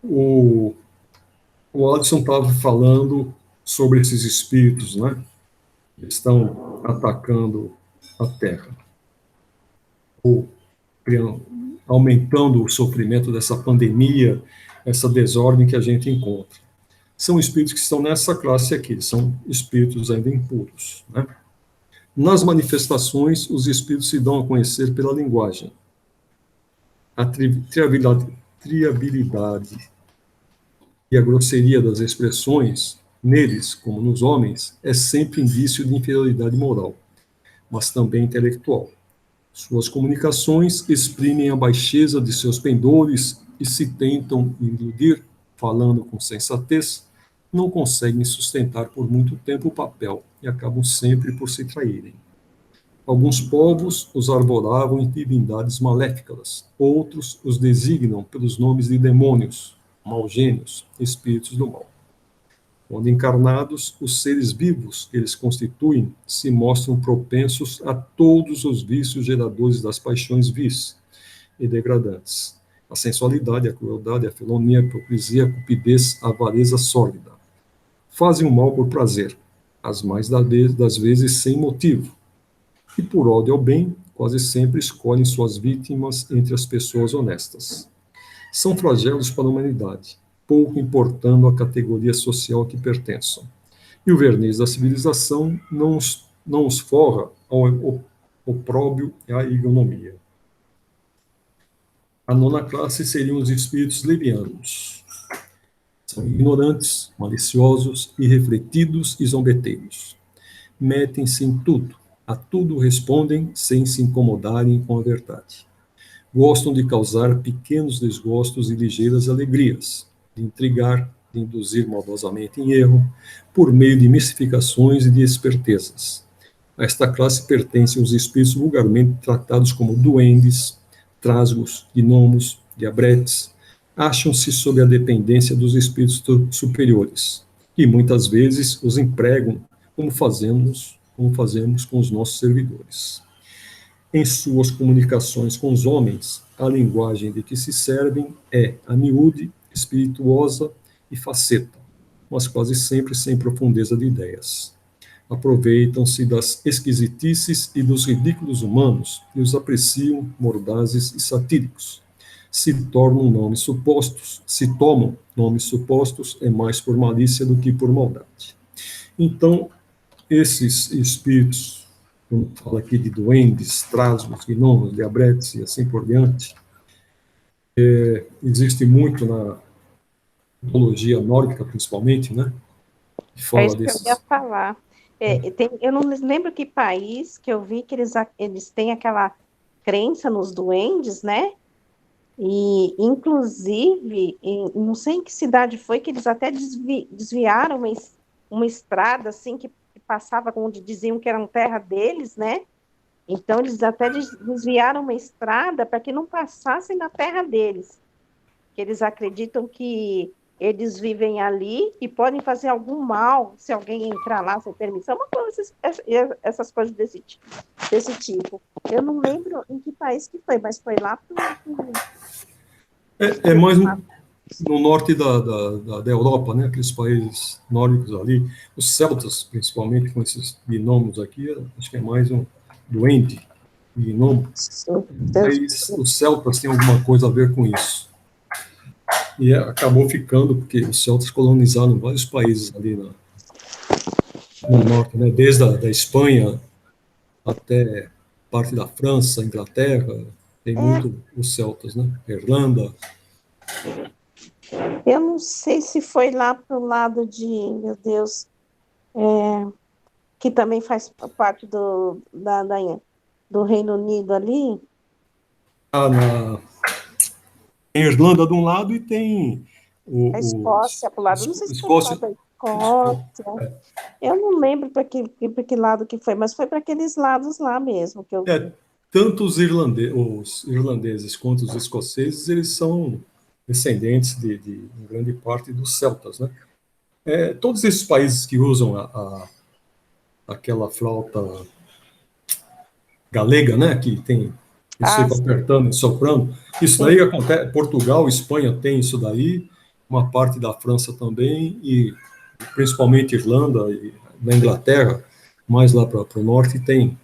O Alisson estava falando sobre esses espíritos, né, que estão atacando a Terra, ou aumentando o sofrimento dessa pandemia, essa desordem que a gente encontra. São espíritos que estão nessa classe aqui, são espíritos ainda impuros, né? Nas manifestações, os espíritos se dão a conhecer pela linguagem. A triabilidade e a grosseria das expressões, neles, como nos homens, é sempre indício de inferioridade moral, mas também intelectual. Suas comunicações exprimem a baixeza de seus pendores e se tentam iludir, falando com sensatez, não conseguem sustentar por muito tempo o papel e acabam sempre por se traírem. Alguns povos os arvoravam em divindades maléficas, outros os designam pelos nomes de demônios, maugênios, espíritos do mal. Quando encarnados, os seres vivos que eles constituem se mostram propensos a todos os vícios geradores das paixões vis e degradantes. A sensualidade, a crueldade, a felonia, a hipocrisia, a cupidez, a avareza sórdida. Fazem o mal por prazer, as mais das vezes sem motivo. E por ódio ao bem, quase sempre escolhem suas vítimas entre as pessoas honestas. São flagelos para a humanidade, pouco importando a categoria social a que pertençam. E o verniz da civilização não os forra ao opróbrio e à ignomia. A 9ª classe seriam os espíritos levianos. São ignorantes, maliciosos, irrefletidos e zombeteiros. Metem-se em tudo, a tudo respondem sem se incomodarem com a verdade. Gostam de causar pequenos desgostos e ligeiras alegrias, de intrigar, de induzir maldosamente em erro, por meio de mistificações e de espertezas. A esta classe pertencem os espíritos vulgarmente tratados como duendes, trasgos, gnomos, diabretes, acham-se sob a dependência dos espíritos superiores, e muitas vezes os empregam como como fazemos com os nossos servidores. Em suas comunicações com os homens, a linguagem de que se servem é, a miúde, espirituosa e faceta, mas quase sempre sem profundeza de ideias. Aproveitam-se das esquisitices e dos ridículos humanos e os apreciam mordazes e satíricos. Se tomam nomes supostos, é mais por malícia do que por maldade. Então, esses espíritos, como fala aqui de duendes, trasgos, gnomos, diabretes e assim por diante, existe muito na mitologia nórdica, principalmente, né? Que É fala isso que eu ia falar. Eu não lembro que país que eu vi que eles têm aquela crença nos duendes, né? E, inclusive, não sei em que cidade foi que eles até desviaram uma estrada, assim, que passava onde diziam que era terra deles, né? Então, eles até desviaram uma estrada para que não passassem na terra deles, que eles acreditam que eles vivem ali e podem fazer algum mal se alguém entrar lá sem permissão, uma coisa, essas coisas desse tipo. Eu não lembro em que país que foi, mas foi lá É mais no norte da Europa, né? Aqueles países nórdicos ali, os celtas, principalmente, com esses gnomos aqui, acho que é mais um duende gnomo, mas os celtas têm alguma coisa a ver com isso. E acabou ficando, porque os celtas colonizaram vários países ali no norte, né? Desde da Espanha até parte da França, Inglaterra, tem muito os celtas, né? Irlanda. Eu não sei se foi lá para o lado de, meu Deus, que também faz parte do Reino Unido ali. Tem Irlanda de um lado e tem A Escócia para o lado. Não sei se foi para o Escócia. lado da Escócia. Eu não lembro para que lado que foi, mas foi para aqueles lados lá mesmo que eu vi. Tanto os irlandeses quanto os escoceses, eles são descendentes de grande parte dos celtas, né? Todos esses países que usam aquela flauta galega, né? Que tem eles ficam apertando e soprando. Isso daí acontece. Portugal, Espanha tem isso daí, uma parte da França também, e principalmente Irlanda e na Inglaterra, mais lá para o norte, tem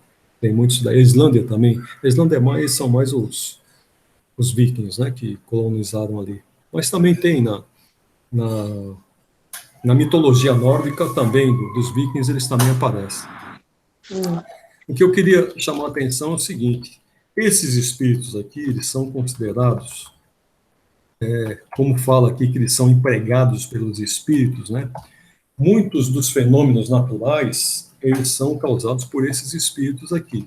muitos da Islândia também. A Islândia são mais os vikings, né, que colonizaram ali. Mas também tem na mitologia nórdica também, dos vikings, eles também aparecem. O que eu queria chamar a atenção é o seguinte: esses espíritos aqui, eles são considerados, como fala aqui, que eles são empregados pelos espíritos, né? Muitos dos fenômenos naturais, eles são causados por esses espíritos aqui.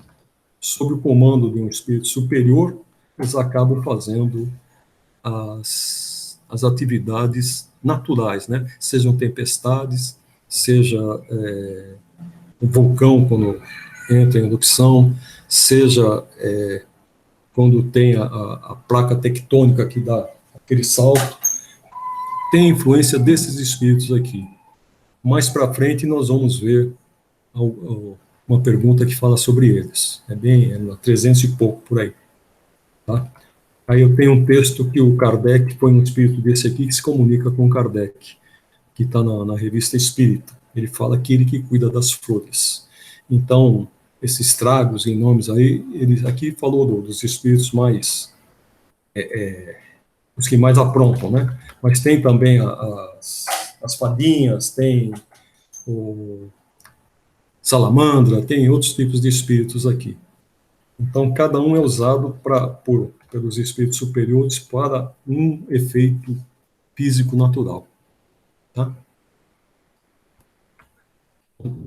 Sob o comando de um espírito superior, eles acabam fazendo as atividades naturais, né? Sejam tempestades, seja um vulcão quando entra em erupção, seja quando tem a placa tectônica que dá aquele salto, tem influência desses espíritos aqui. Mais para frente nós vamos ver uma pergunta que fala sobre eles. É 300 e pouco por aí. Tá? Aí eu tenho um texto que o Kardec foi um espírito desse aqui que se comunica com o Kardec, que está na revista Espírita. Ele fala que ele que cuida das flores. Então, esses tragos em nomes aí, ele aqui falou dos espíritos mais os que mais aprontam, né? Mas tem também as fadinhas, tem o salamandra, tem outros tipos de espíritos aqui. Então, cada um é usado pelos espíritos superiores para um efeito físico natural. Tá?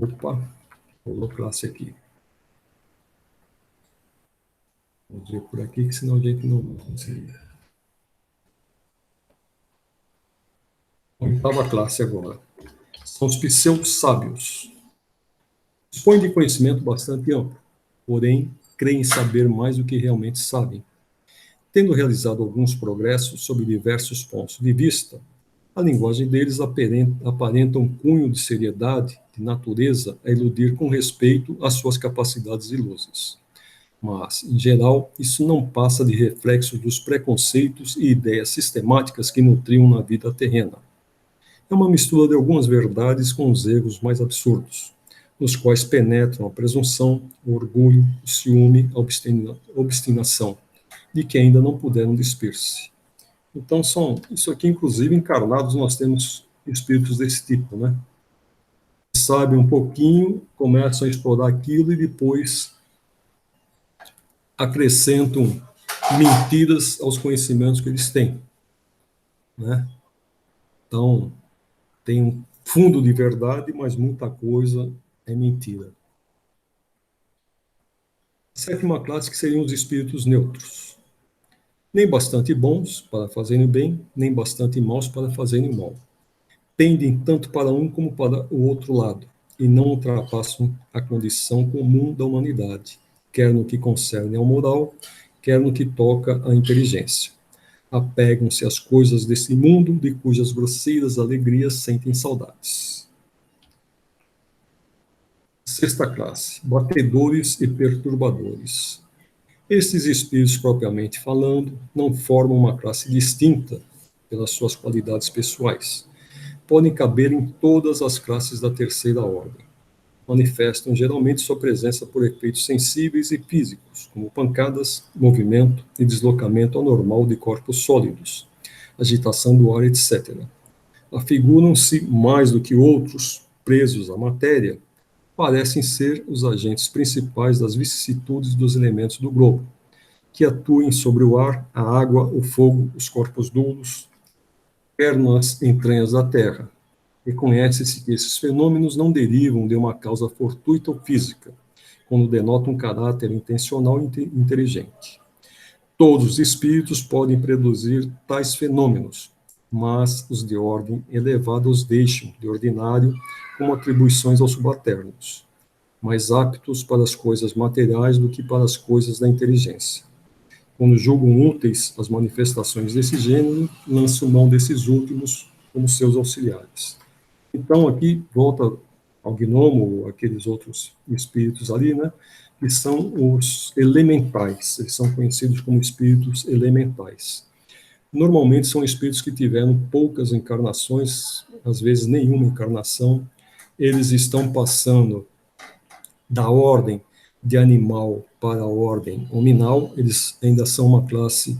Opa, vou classe aqui. Vamos ver por aqui, que senão a gente não consegue. Oitava classe agora. São os pseudo-sábios. Dispõem de conhecimento bastante amplo, porém, creem saber mais do que realmente sabem. Tendo realizado alguns progressos sob diversos pontos de vista, A linguagem deles aparenta um cunho de seriedade, de natureza, a iludir com respeito às suas capacidades e luzes. Mas, em geral, isso não passa de reflexo dos preconceitos e ideias sistemáticas que nutriam na vida terrena. É uma mistura de algumas verdades com os erros mais absurdos, nos quais penetram a presunção, o orgulho, o ciúme, a obstinação, de que ainda não puderam despir-se. Então, isso aqui, inclusive, encarnados, nós temos espíritos desse tipo, né? Sabem um pouquinho, começam a explorar aquilo e depois acrescentam mentiras aos conhecimentos que eles têm, né? Então, tem um fundo de verdade, mas muita coisa é mentira. A sétima classe que seriam os espíritos neutros. Nem bastante bons para fazerem bem, nem bastante maus para fazerem mal. Tendem tanto para um como para o outro lado, e não ultrapassam a condição comum da humanidade, quer no que concerne ao moral, quer no que toca à inteligência. Apegam-se às coisas desse mundo, de cujas grosseiras alegrias sentem saudades. Sexta classe, batedores e perturbadores. Estes espíritos, propriamente falando, não formam uma classe distinta pelas suas qualidades pessoais. Podem caber em todas as classes da terceira ordem. Manifestam geralmente sua presença por efeitos sensíveis e físicos, como pancadas, movimento e deslocamento anormal de corpos sólidos, agitação do ar, etc. Afiguram-se mais do que outros, presos à matéria, parecem ser os agentes principais das vicissitudes dos elementos do globo, que atuem sobre o ar, a água, o fogo, os corpos duros, quer nas entranhas da terra. Reconhece-se que esses fenômenos não derivam de uma causa fortuita ou física, quando denotam um caráter intencional e inteligente. Todos os espíritos podem produzir tais fenômenos, mas os de ordem elevada os deixam, de ordinário, como atribuições aos subalternos, mais aptos para as coisas materiais do que para as coisas da inteligência. Quando julgam úteis as manifestações desse gênero, lançam mão desses últimos como seus auxiliares. Então, aqui volta ao gnomo, aqueles outros espíritos ali, né, que são os elementais, eles são conhecidos como espíritos elementais. Normalmente são espíritos que tiveram poucas encarnações, às vezes nenhuma encarnação, eles estão passando da ordem de animal para a ordem hominal, eles ainda são uma classe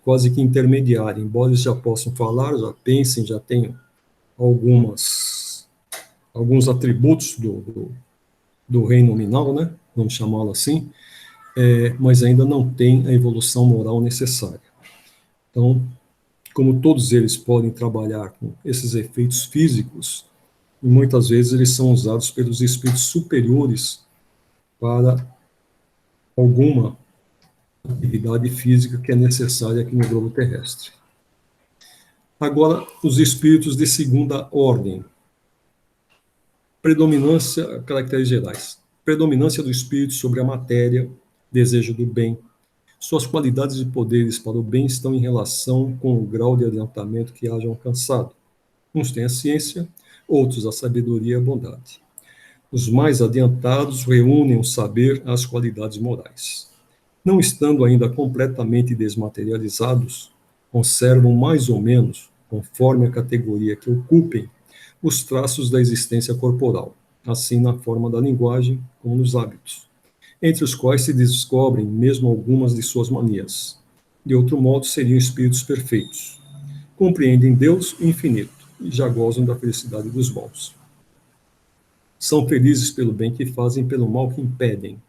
quase que intermediária, embora eles já possam falar, já pensem, já tenham alguns atributos do reino nominal, né? Vamos chamá-lo assim, mas ainda não tem a evolução moral necessária. Então, como todos eles podem trabalhar com esses efeitos físicos, e muitas vezes eles são usados pelos espíritos superiores para alguma atividade física que é necessária aqui no globo terrestre. Agora, os espíritos de segunda ordem. Predominância, caracteres gerais. Predominância do espírito sobre a matéria, desejo do bem. Suas qualidades e poderes para o bem estão em relação com o grau de adiantamento que hajam alcançado. Uns têm a ciência, outros a sabedoria e a bondade. Os mais adiantados reúnem o saber às qualidades morais. Não estando ainda completamente desmaterializados, conservam mais ou menos, conforme a categoria que ocupem, os traços da existência corporal, assim na forma da linguagem como nos hábitos, entre os quais se descobrem mesmo algumas de suas manias. De outro modo, seriam espíritos perfeitos. Compreendem Deus infinito e já gozam da felicidade dos bons. São felizes pelo bem que fazem e pelo mal que impedem.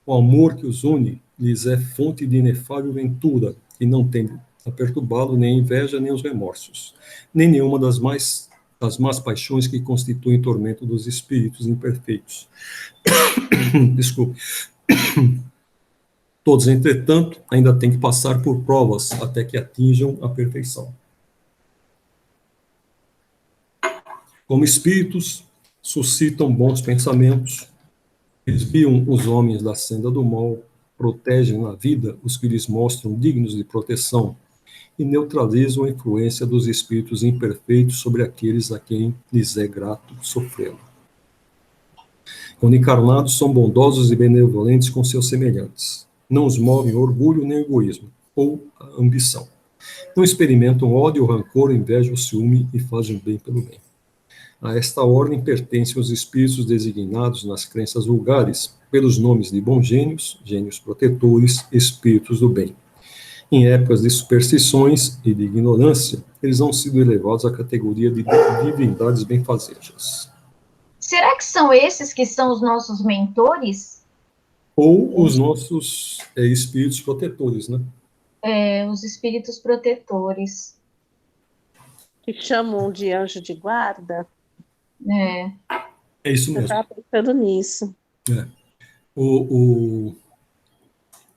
O amor que os une lhes é fonte de inefável ventura, e não tende a perturbá-lo nem a inveja, nem os remorsos, nem nenhuma das más paixões que constituem tormento dos espíritos imperfeitos. Desculpe. Todos, entretanto, ainda têm que passar por provas até que atinjam a perfeição. Como espíritos, suscitam bons pensamentos, desviam os homens da senda do mal, protegem na vida os que lhes mostram dignos de proteção e neutralizam a influência dos espíritos imperfeitos sobre aqueles a quem lhes é grato sofrê-lo. Quando encarnados, são bondosos e benevolentes com seus semelhantes. Não os movem orgulho nem egoísmo, ou a ambição. Não experimentam ódio, rancor, inveja ou ciúme e fazem bem pelo bem. A esta ordem pertencem os espíritos designados nas crenças vulgares pelos nomes de bons gênios, gênios protetores, espíritos do bem. Em épocas de superstições e de ignorância, eles não sido elevados à categoria de divindades benfazejas. Será que são esses que são os nossos mentores? Ou os nossos espíritos protetores, né? Os espíritos protetores. Que chamam de anjo de guarda. É isso Eu mesmo. estava pensando nisso.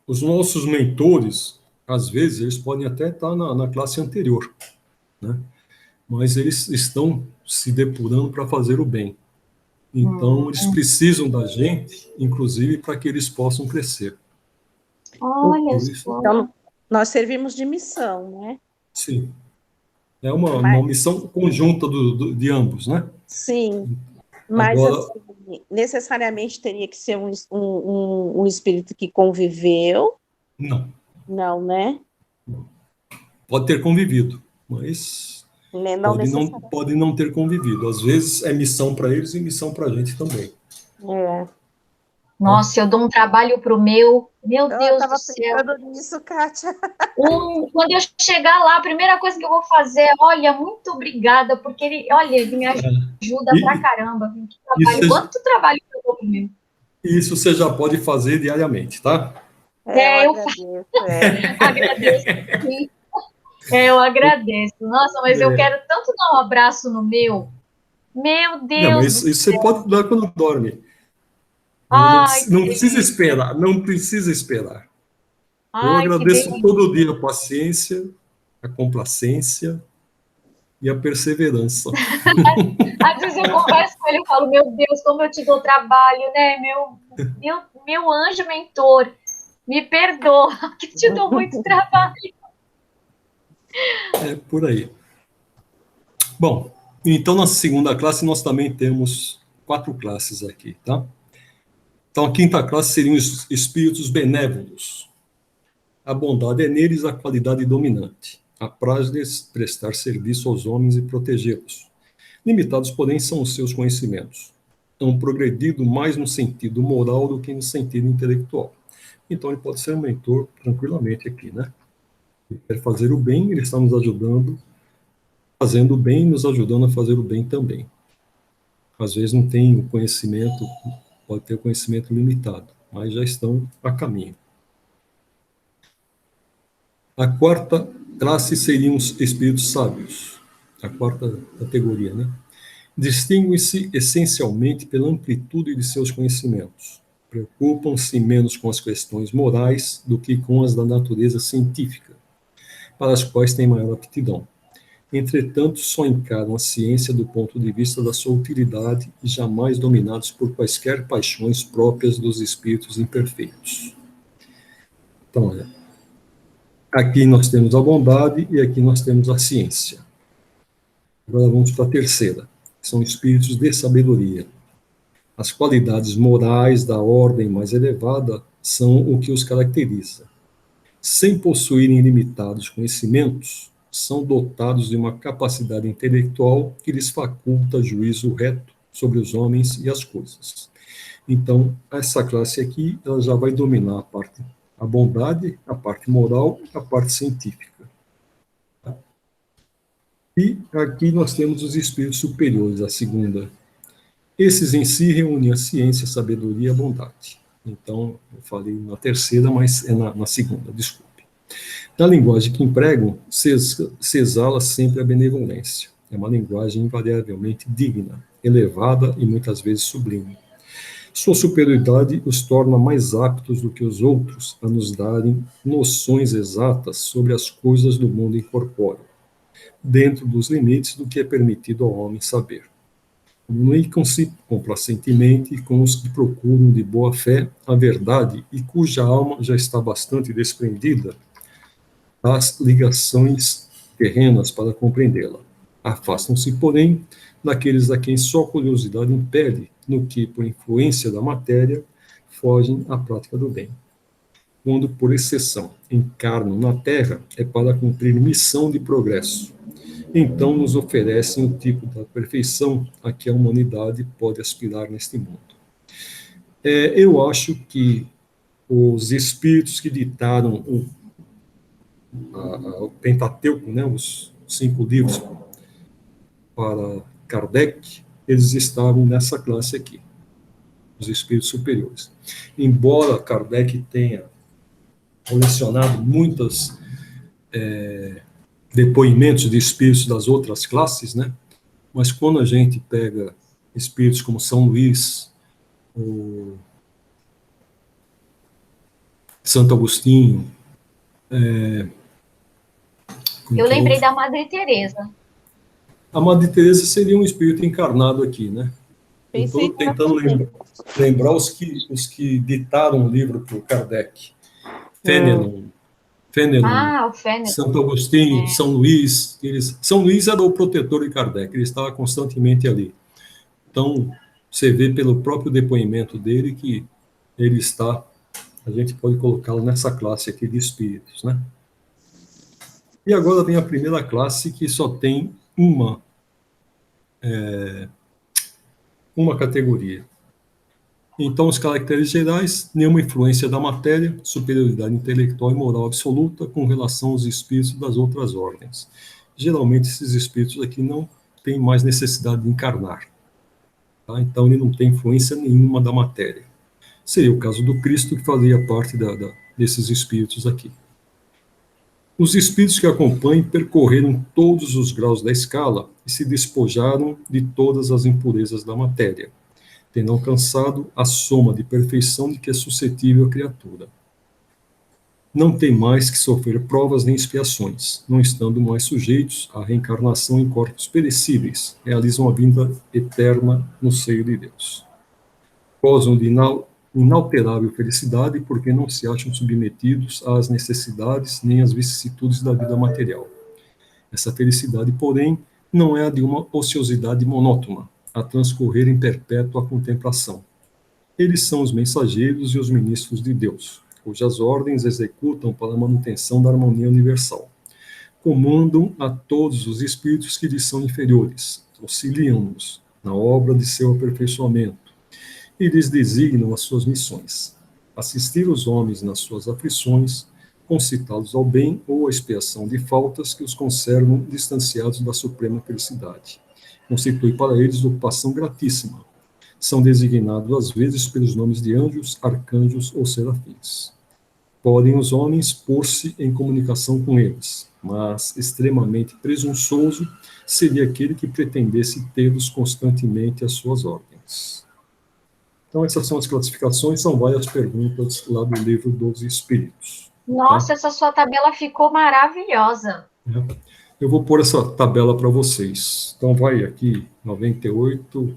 Os nossos mentores, às vezes, eles podem até estar na classe anterior, né? Mas eles estão se depurando para fazer o bem. Então, eles precisam da gente, inclusive, para que eles possam crescer. Olha só. Então, nós servimos de missão, né? Sim. É uma missão conjunta de ambos, né? Sim. Mas, Agora, assim, necessariamente teria que ser um espírito que conviveu. não. Né? Pode ter convivido, mas Não pode não ter convivido. Às vezes é missão para eles e missão para a gente também. Nossa, eu dou um trabalho pro meu Deus do céu. Eu estava pensando nisso, Kátia. Quando eu chegar lá, a primeira coisa que eu vou fazer é, olha, muito obrigada, porque ele me ajuda pra caramba. Quanto trabalho que eu dou pro meu? Isso você já pode fazer diariamente, tá? Eu agradeço. Agradeço. Sim. Eu agradeço. Nossa, mas eu quero tanto dar um abraço no meu. Meu Deus. Não, isso você pode dar quando dorme. Não precisa esperar, não precisa esperar. Eu agradeço todo dia a paciência, a complacência e a perseverança. Às vezes eu converso com ele e falo, meu Deus, como eu te dou trabalho, né? Meu anjo mentor, me perdoa, que te dou muito trabalho. É por aí. Bom, então na segunda classe nós também temos 4 classes aqui, tá? Então a quinta classe seriam os espíritos benévolos. A bondade é neles a qualidade dominante. Apraz-lhes prestar serviço aos homens e protegê-los. Limitados, porém, são os seus conhecimentos. Tão progredido mais no sentido moral do que no sentido intelectual. Então ele pode ser um mentor tranquilamente aqui, né? Ele quer fazer o bem, ele está nos ajudando, fazendo o bem, nos ajudando a fazer o bem também. Às vezes não tem o conhecimento, pode ter o conhecimento limitado, mas já estão a caminho. A quarta classe seriam os espíritos sábios, a quarta categoria, né? Distinguem-se essencialmente pela amplitude de seus conhecimentos. Preocupam-se menos com as questões morais do que com as da natureza científica, para as quais têm maior aptidão. Entretanto, só encaram a ciência do ponto de vista da sua utilidade e jamais dominados por quaisquer paixões próprias dos espíritos imperfeitos. Então, olha, aqui nós temos a bondade e aqui nós temos a ciência. Agora vamos para a terceira. São espíritos de sabedoria. As qualidades morais da ordem mais elevada são o que os caracteriza. Sem possuírem limitados conhecimentos, são dotados de uma capacidade intelectual que lhes faculta juízo reto sobre os homens e as coisas. Então, essa classe aqui, ela já vai dominar a bondade, a parte moral e a parte científica. E aqui nós temos os espíritos superiores, a segunda. Esses em si reúnem a ciência, a sabedoria e a bondade. Então, eu falei na terceira, mas é na segunda, desculpe. Na linguagem que empregam, se exala sempre a benevolência. É uma linguagem invariavelmente digna, elevada e muitas vezes sublime. Sua superioridade os torna mais aptos do que os outros a nos darem noções exatas sobre as coisas do mundo incorpóreo, dentro dos limites do que é permitido ao homem saber. Comunicam-se complacentemente com os que procuram de boa fé a verdade e cuja alma já está bastante desprendida as ligações terrenas para compreendê-la. Afastam-se, porém, daqueles a quem só curiosidade impele, no que, por influência da matéria, fogem à prática do bem. Quando, por exceção, encarnam na Terra, é para cumprir missão de progresso. Então, nos oferecem o tipo da perfeição a que a humanidade pode aspirar neste mundo. Eu acho que os espíritos que ditaram o Pentateuco, né, os 5 livros, para Kardec, eles estavam nessa classe aqui, os espíritos superiores. Embora Kardec tenha colecionado muitos depoimentos de espíritos das outras classes, né, mas quando a gente pega espíritos como São Luís, o Santo Agostinho, Eu lembrei da Madre Teresa. A Madre Teresa seria um espírito encarnado aqui, né? Estou tentando lembrar os que ditaram o livro para o Kardec. Fenelon, O Fenelon. Santo Agostinho, São Luís. São Luís era o protetor de Kardec, ele estava constantemente ali. Então, você vê pelo próprio depoimento dele que ele está, a gente pode colocá-lo nessa classe aqui de espíritos, né? E agora vem a primeira classe, que só tem uma categoria. Então, os caracteres gerais: nenhuma influência da matéria, superioridade intelectual e moral absoluta com relação aos espíritos das outras ordens. Geralmente, esses espíritos aqui não têm mais necessidade de encarnar. Tá? Então, ele não tem influência nenhuma da matéria. Seria o caso do Cristo, que fazia parte desses espíritos aqui. Os espíritos que acompanham percorreram todos os graus da escala e se despojaram de todas as impurezas da matéria, tendo alcançado a soma de perfeição de que é suscetível a criatura. Não tem mais que sofrer provas nem expiações, não estando mais sujeitos à reencarnação em corpos perecíveis, realizam a vinda eterna no seio de Deus. Gozam de inalterável felicidade porque não se acham submetidos às necessidades nem às vicissitudes da vida material. Essa felicidade, porém, não é a de uma ociosidade monótona, a transcorrer em perpétua contemplação. Eles são os mensageiros e os ministros de Deus, cujas ordens executam para a manutenção da harmonia universal. Comandam a todos os espíritos que lhes são inferiores, auxiliam-nos na obra de seu aperfeiçoamento, e lhes designam as suas missões: assistir os homens nas suas aflições, concitá-los ao bem ou à expiação de faltas que os conservam distanciados da suprema felicidade. Constitui para eles ocupação gratíssima. São designados às vezes pelos nomes de anjos, arcanjos ou serafins. Podem os homens pôr-se em comunicação com eles, mas extremamente presunçoso seria aquele que pretendesse tê-los constantemente às suas ordens. Então, essas são as classificações, são várias perguntas lá do livro dos Espíritos. Nossa, essa sua tabela ficou maravilhosa. Eu vou pôr essa tabela para vocês. Então, vai aqui, 98,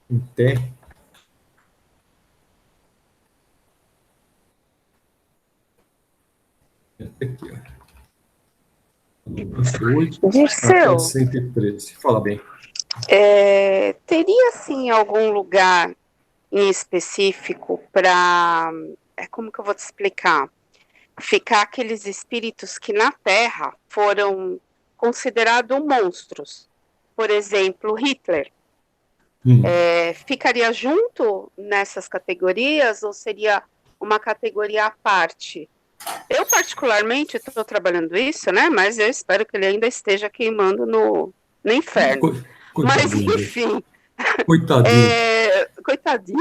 em pé. Aqui, ó. 98 Dirceu, até 113. Fala bem. teria, assim, algum lugar em específico para... como que eu vou te explicar? Ficar aqueles espíritos que na Terra foram considerados monstros. Por exemplo, Hitler. Ficaria junto nessas categorias ou seria uma categoria à parte? Eu, particularmente, estou trabalhando isso, né? Mas eu espero que ele ainda esteja queimando no inferno. Mas, enfim. Coitadinho. Coitadinho?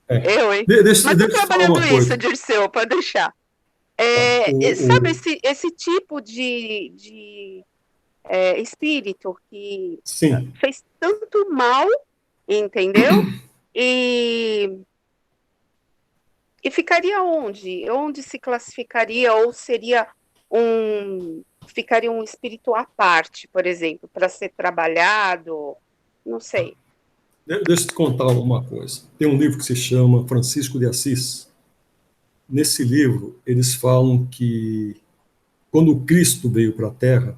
Eu, hein? Mas estou trabalhando isso, Dirceu, pode deixar. Sabe esse tipo de espírito que Sim. fez tanto mal, entendeu? E ficaria onde? Onde se classificaria? Ou ficaria um espírito à parte, por exemplo, para ser trabalhado? Não sei. Deixa eu te contar uma coisa. Tem um livro que se chama Francisco de Assis. Nesse livro, eles falam que quando Cristo veio para a Terra,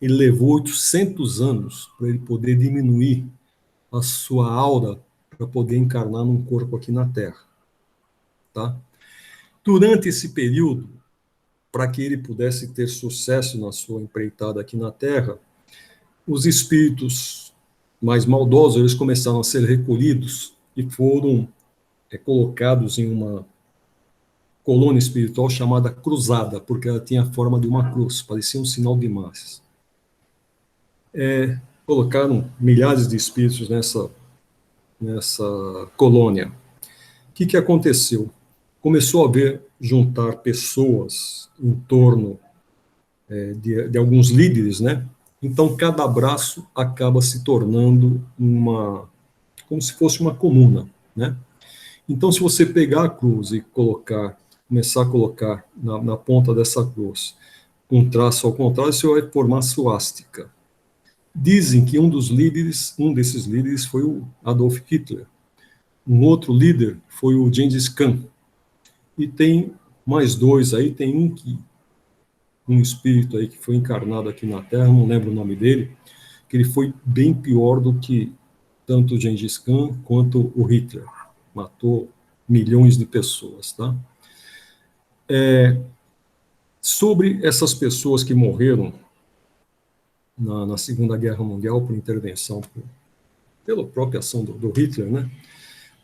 ele levou 800 anos para ele poder diminuir a sua aura para poder encarnar num corpo aqui na Terra. Tá? Durante esse período, para que ele pudesse ter sucesso na sua empreitada aqui na Terra, os espíritos mais maldosos, eles começaram a ser recolhidos e foram colocados em uma colônia espiritual chamada Cruzada, porque ela tinha a forma de uma cruz, parecia um sinal de massas. Colocaram milhares de espíritos nessa colônia. O que aconteceu? Começou a haver, juntar pessoas em torno de alguns líderes, né? Então, cada braço acaba se tornando como se fosse uma comuna, né? Então, se você pegar a cruz e começar a colocar na ponta dessa cruz um traço ao contrário, você vai formar suástica. Dizem que um desses líderes foi o Adolf Hitler. Um outro líder foi o Gengis Khan. E tem mais dois aí, tem um espírito aí que foi encarnado aqui na Terra, não lembro o nome dele, que ele foi bem pior do que tanto o Gengis Khan quanto o Hitler. Matou milhões de pessoas, tá? Sobre essas pessoas que morreram na Segunda Guerra Mundial por intervenção, pela própria ação do Hitler, né?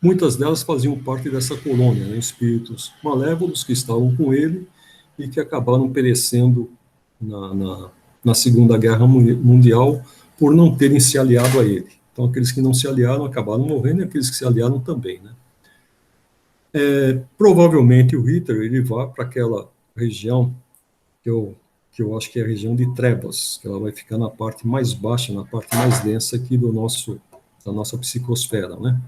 Muitas delas faziam parte dessa colônia, né? Espíritos malévolos que estavam com ele e que acabaram perecendo na Segunda Guerra Mundial por não terem se aliado a ele. Então, aqueles que não se aliaram acabaram morrendo e aqueles que se aliaram também, né? Provavelmente o Hitler ele vai para aquela região que eu acho que é a região de Trevas, que ela vai ficar na parte mais baixa, na parte mais densa aqui da nossa psicosfera, né?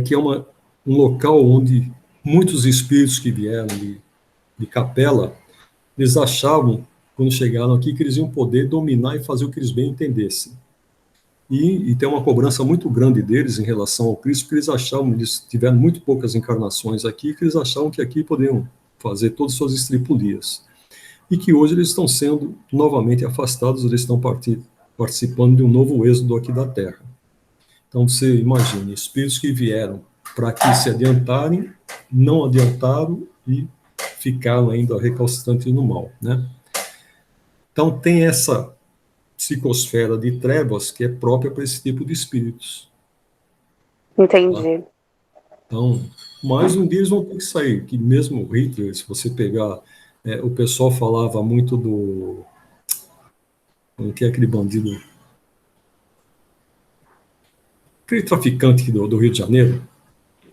Que é um local onde muitos espíritos que vieram de Capela, eles achavam, quando chegaram aqui, que eles iam poder dominar e fazer o que eles bem entendessem. E tem uma cobrança muito grande deles em relação ao Cristo, porque eles tiveram muito poucas encarnações aqui, que eles achavam que aqui poderiam fazer todas as suas estripulias. E que hoje eles estão sendo novamente afastados, eles estão participando de um novo êxodo aqui da Terra. Então você imagine, espíritos que vieram para aqui se adiantarem, não adiantaram e ficaram ainda recalcitrantes no mal, né? Então tem essa psicosfera de trevas que é própria para esse tipo de espíritos. Entendi. Tá? Então, mais um dia eles vão ter que sair, que mesmo o Hitler, se você pegar, o pessoal falava muito do... Como que é aquele bandido? Aquele traficante do Rio de Janeiro,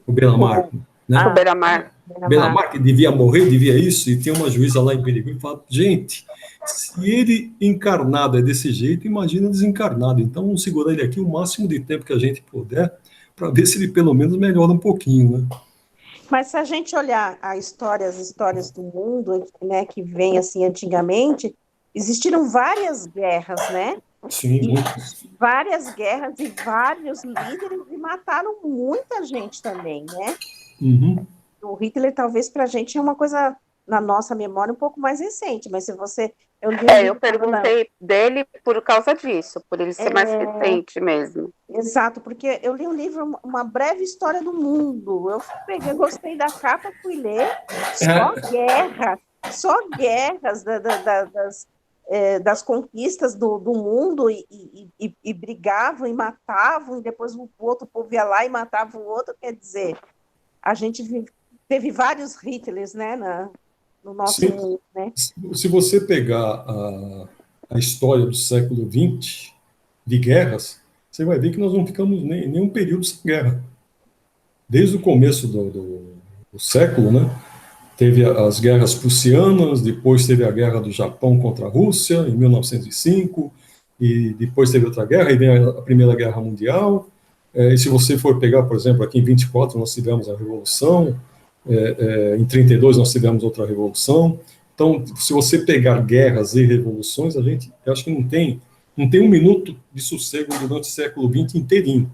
o Belamar, né? O Beira-Mar. Belamar, que devia morrer, devia isso, e tem uma juíza lá em Birigui que fala, gente, se ele encarnado é desse jeito, imagina desencarnado. Então vamos segurar ele aqui o máximo de tempo que a gente puder, para ver se ele pelo menos melhora um pouquinho, né? Mas se a gente olhar as histórias do mundo, né, que vem assim antigamente, existiram várias guerras, né? Sim, várias guerras e vários líderes e mataram muita gente também, né? Uhum. O Hitler talvez para a gente é uma coisa na nossa memória um pouco mais recente, mas se você... Eu perguntei dele por causa disso, por ele ser mais recente mesmo. Exato, porque eu li um livro, Uma Breve História do Mundo. Eu gostei da capa, fui ler, só guerras das conquistas do mundo e brigavam e matavam, e depois o outro povo ia lá e matava o outro. Quer dizer, a gente teve vários Hitlers, né, no nosso mundo, né? Se você pegar a história do século XX, de guerras, você vai ver que nós não ficamos nenhum período sem guerra. Desde o começo do século, né? Teve as guerras prussianas, depois teve a guerra do Japão contra a Rússia, em 1905, e depois teve outra guerra, e vem a Primeira Guerra Mundial. E se você for pegar, por exemplo, aqui em 24 nós tivemos a Revolução, em 32 nós tivemos outra Revolução. Então, se você pegar guerras e revoluções, eu acho que não tem um minuto de sossego durante o século XX inteirinho.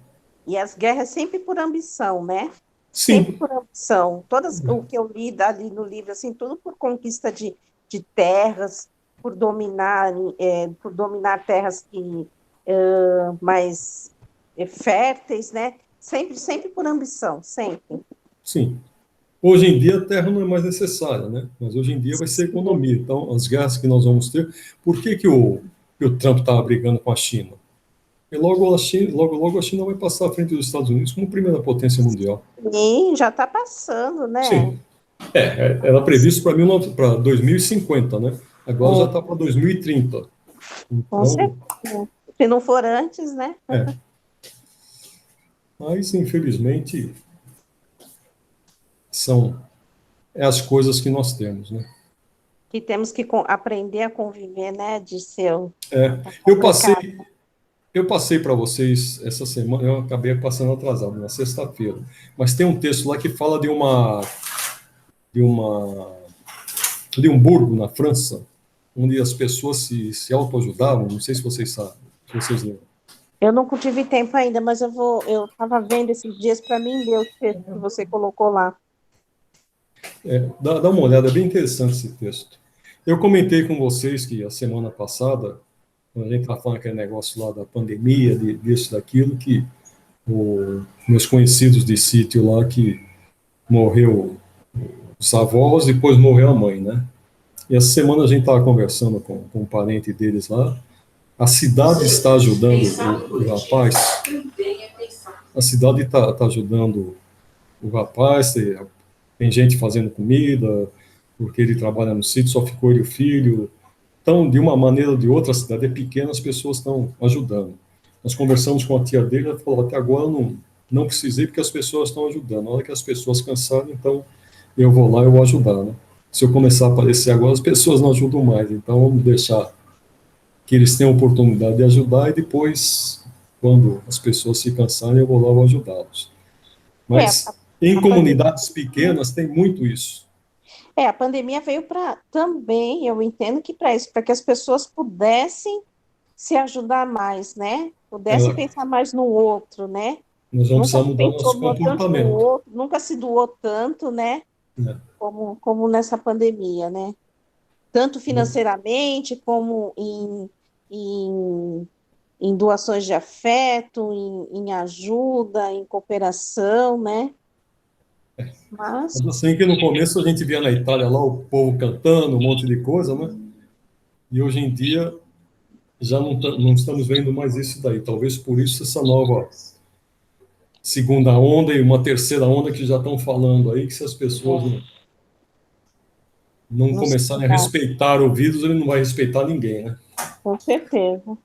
E as guerras sempre por ambição, né? Sim. Sempre por ambição. O que eu li ali no livro, assim, tudo por conquista de de terras, por dominar terras que, mais férteis, né? Sempre por ambição, sempre. Sim. Hoje em dia a terra não é mais necessária, né? Mas hoje em dia vai ser economia. Então, as guerras que nós vamos ter. Por que que o Trump estava brigando com a China? E logo a China vai passar à frente dos Estados Unidos como primeira potência mundial. E já está passando, né? Sim. Era previsto para 2050, né? Agora já está É, para 2030. com Então, certeza. Se não for antes, né? é. Mas, infelizmente, são as coisas que nós temos, né? Que temos que aprender a conviver, né, Dirceu? É. É Eu complicado. passei, eu passei para vocês essa semana, eu acabei passando atrasado, na sexta-feira, mas tem um texto lá que fala de uma, de um burgo na França, onde as pessoas se autoajudavam, não sei se vocês sabem, se vocês lembram. Eu não tive tempo ainda, mas eu estava vendo esses dias para mim ler o texto que você colocou lá. Dá uma olhada, é bem interessante esse texto. Eu comentei com vocês que a semana passada, quando a gente estava falando aquele negócio lá da pandemia, disso, daquilo, que meus conhecidos de sítio lá, que morreu os avós, depois morreu a mãe, né? E essa semana a gente estava conversando com um parente deles lá. A cidade está ajudando o rapaz. A cidade está ajudando o rapaz. Tem gente fazendo comida, porque ele trabalha no sítio, só ficou ele e o filho. Então, de uma maneira ou de outra, a cidade é pequena, as pessoas estão ajudando. Nós conversamos com a tia dele, ela falou, até agora não precisei, porque as pessoas estão ajudando. Na hora que as pessoas cansarem, então eu vou lá e vou ajudar, né? Se eu começar a aparecer agora, as pessoas não ajudam mais. Então, vamos deixar que eles tenham a oportunidade de ajudar e depois, quando as pessoas se cansarem, eu vou lá e vou ajudá-los. É, Mas em a pandemia, comunidades pequenas tem muito isso. a pandemia veio para também, eu entendo que para isso, para que as pessoas pudessem se ajudar mais, né? Pudessem Ela, pensar mais no outro, né? nós vamos Nunca precisar se mudar pensou nosso tanto no comportamento, outro, nunca se doou tanto, né? né? Como nessa pandemia, né? Tanto financeiramente como em, em doações de afeto, em ajuda, em cooperação, né? Mas, Mas assim que no começo a gente via na Itália lá o povo cantando, um monte de coisa, né? E hoje em dia já não estamos vendo mais isso daí. Talvez por isso essa nova segunda onda e uma terceira onda que já estão falando aí, que se as pessoas não não se começarem a cuidar, respeitar o vírus, ele não vai respeitar ninguém, né? com certeza.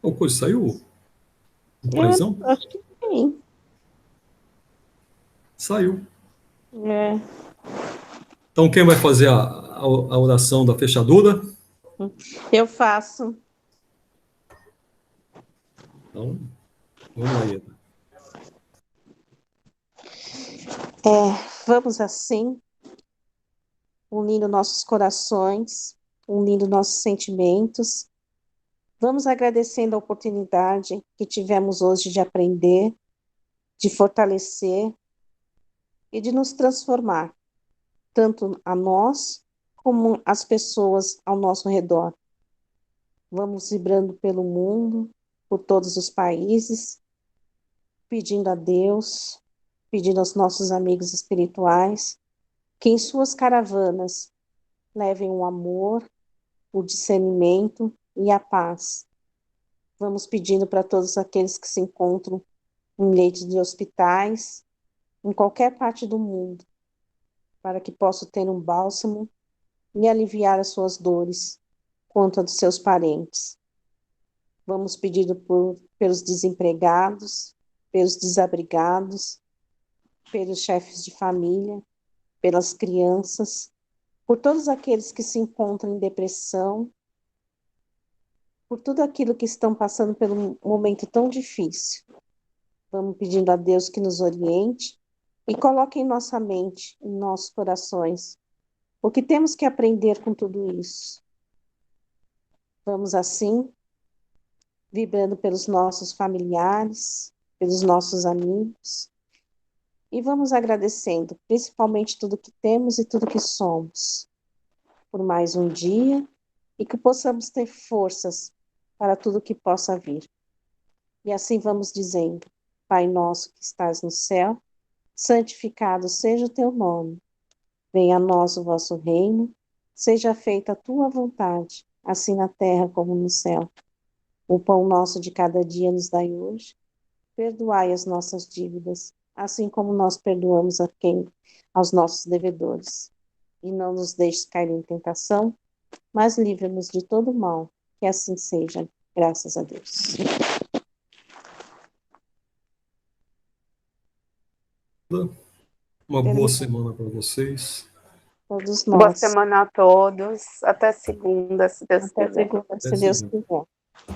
Ô, coisa, saiu o Eu paizão? acho que sim. Saiu. É. Então quem vai fazer a oração da fechadura? Eu faço. Então, vamos lá, Ieda. Vamos assim, unindo nossos corações, unindo nossos sentimentos. Vamos agradecendo a oportunidade que tivemos hoje de aprender, de fortalecer e de nos transformar, tanto a nós como as pessoas ao nosso redor. Vamos vibrando pelo mundo, por todos os países, pedindo a Deus, pedindo aos nossos amigos espirituais, que em suas caravanas levem o amor, o discernimento e a paz. Vamos pedindo para todos aqueles que se encontram em leitos de hospitais, em qualquer parte do mundo, para que possam ter um bálsamo e aliviar as suas dores quanto a dos seus parentes. Vamos pedindo pelos desempregados, pelos desabrigados, pelos chefes de família, pelas crianças, por todos aqueles que se encontram em depressão, por tudo aquilo que estão passando por um momento tão difícil. Vamos pedindo a Deus que nos oriente e coloque em nossa mente, em nossos corações, o que temos que aprender com tudo isso. Vamos assim, vibrando pelos nossos familiares, pelos nossos amigos, E vamos agradecendo, principalmente tudo que temos e tudo que somos, por mais um dia e que possamos ter forças para tudo que possa vir. E assim vamos dizendo: Pai nosso que estás no céu, santificado seja o teu nome. Venha a nós o vosso reino, seja feita a tua vontade, assim na terra como no céu. O pão nosso de cada dia nos dai hoje. Perdoai as nossas dívidas, assim como nós perdoamos aos nossos devedores. E não nos deixes cair em tentação, mas livra-nos de todo mal, que assim seja, graças a Deus. Uma boa semana para vocês. Todos Boa nós. semana a todos. Até segunda, se Deus Até quiser. segunda, se Até Deus segunda. quiser.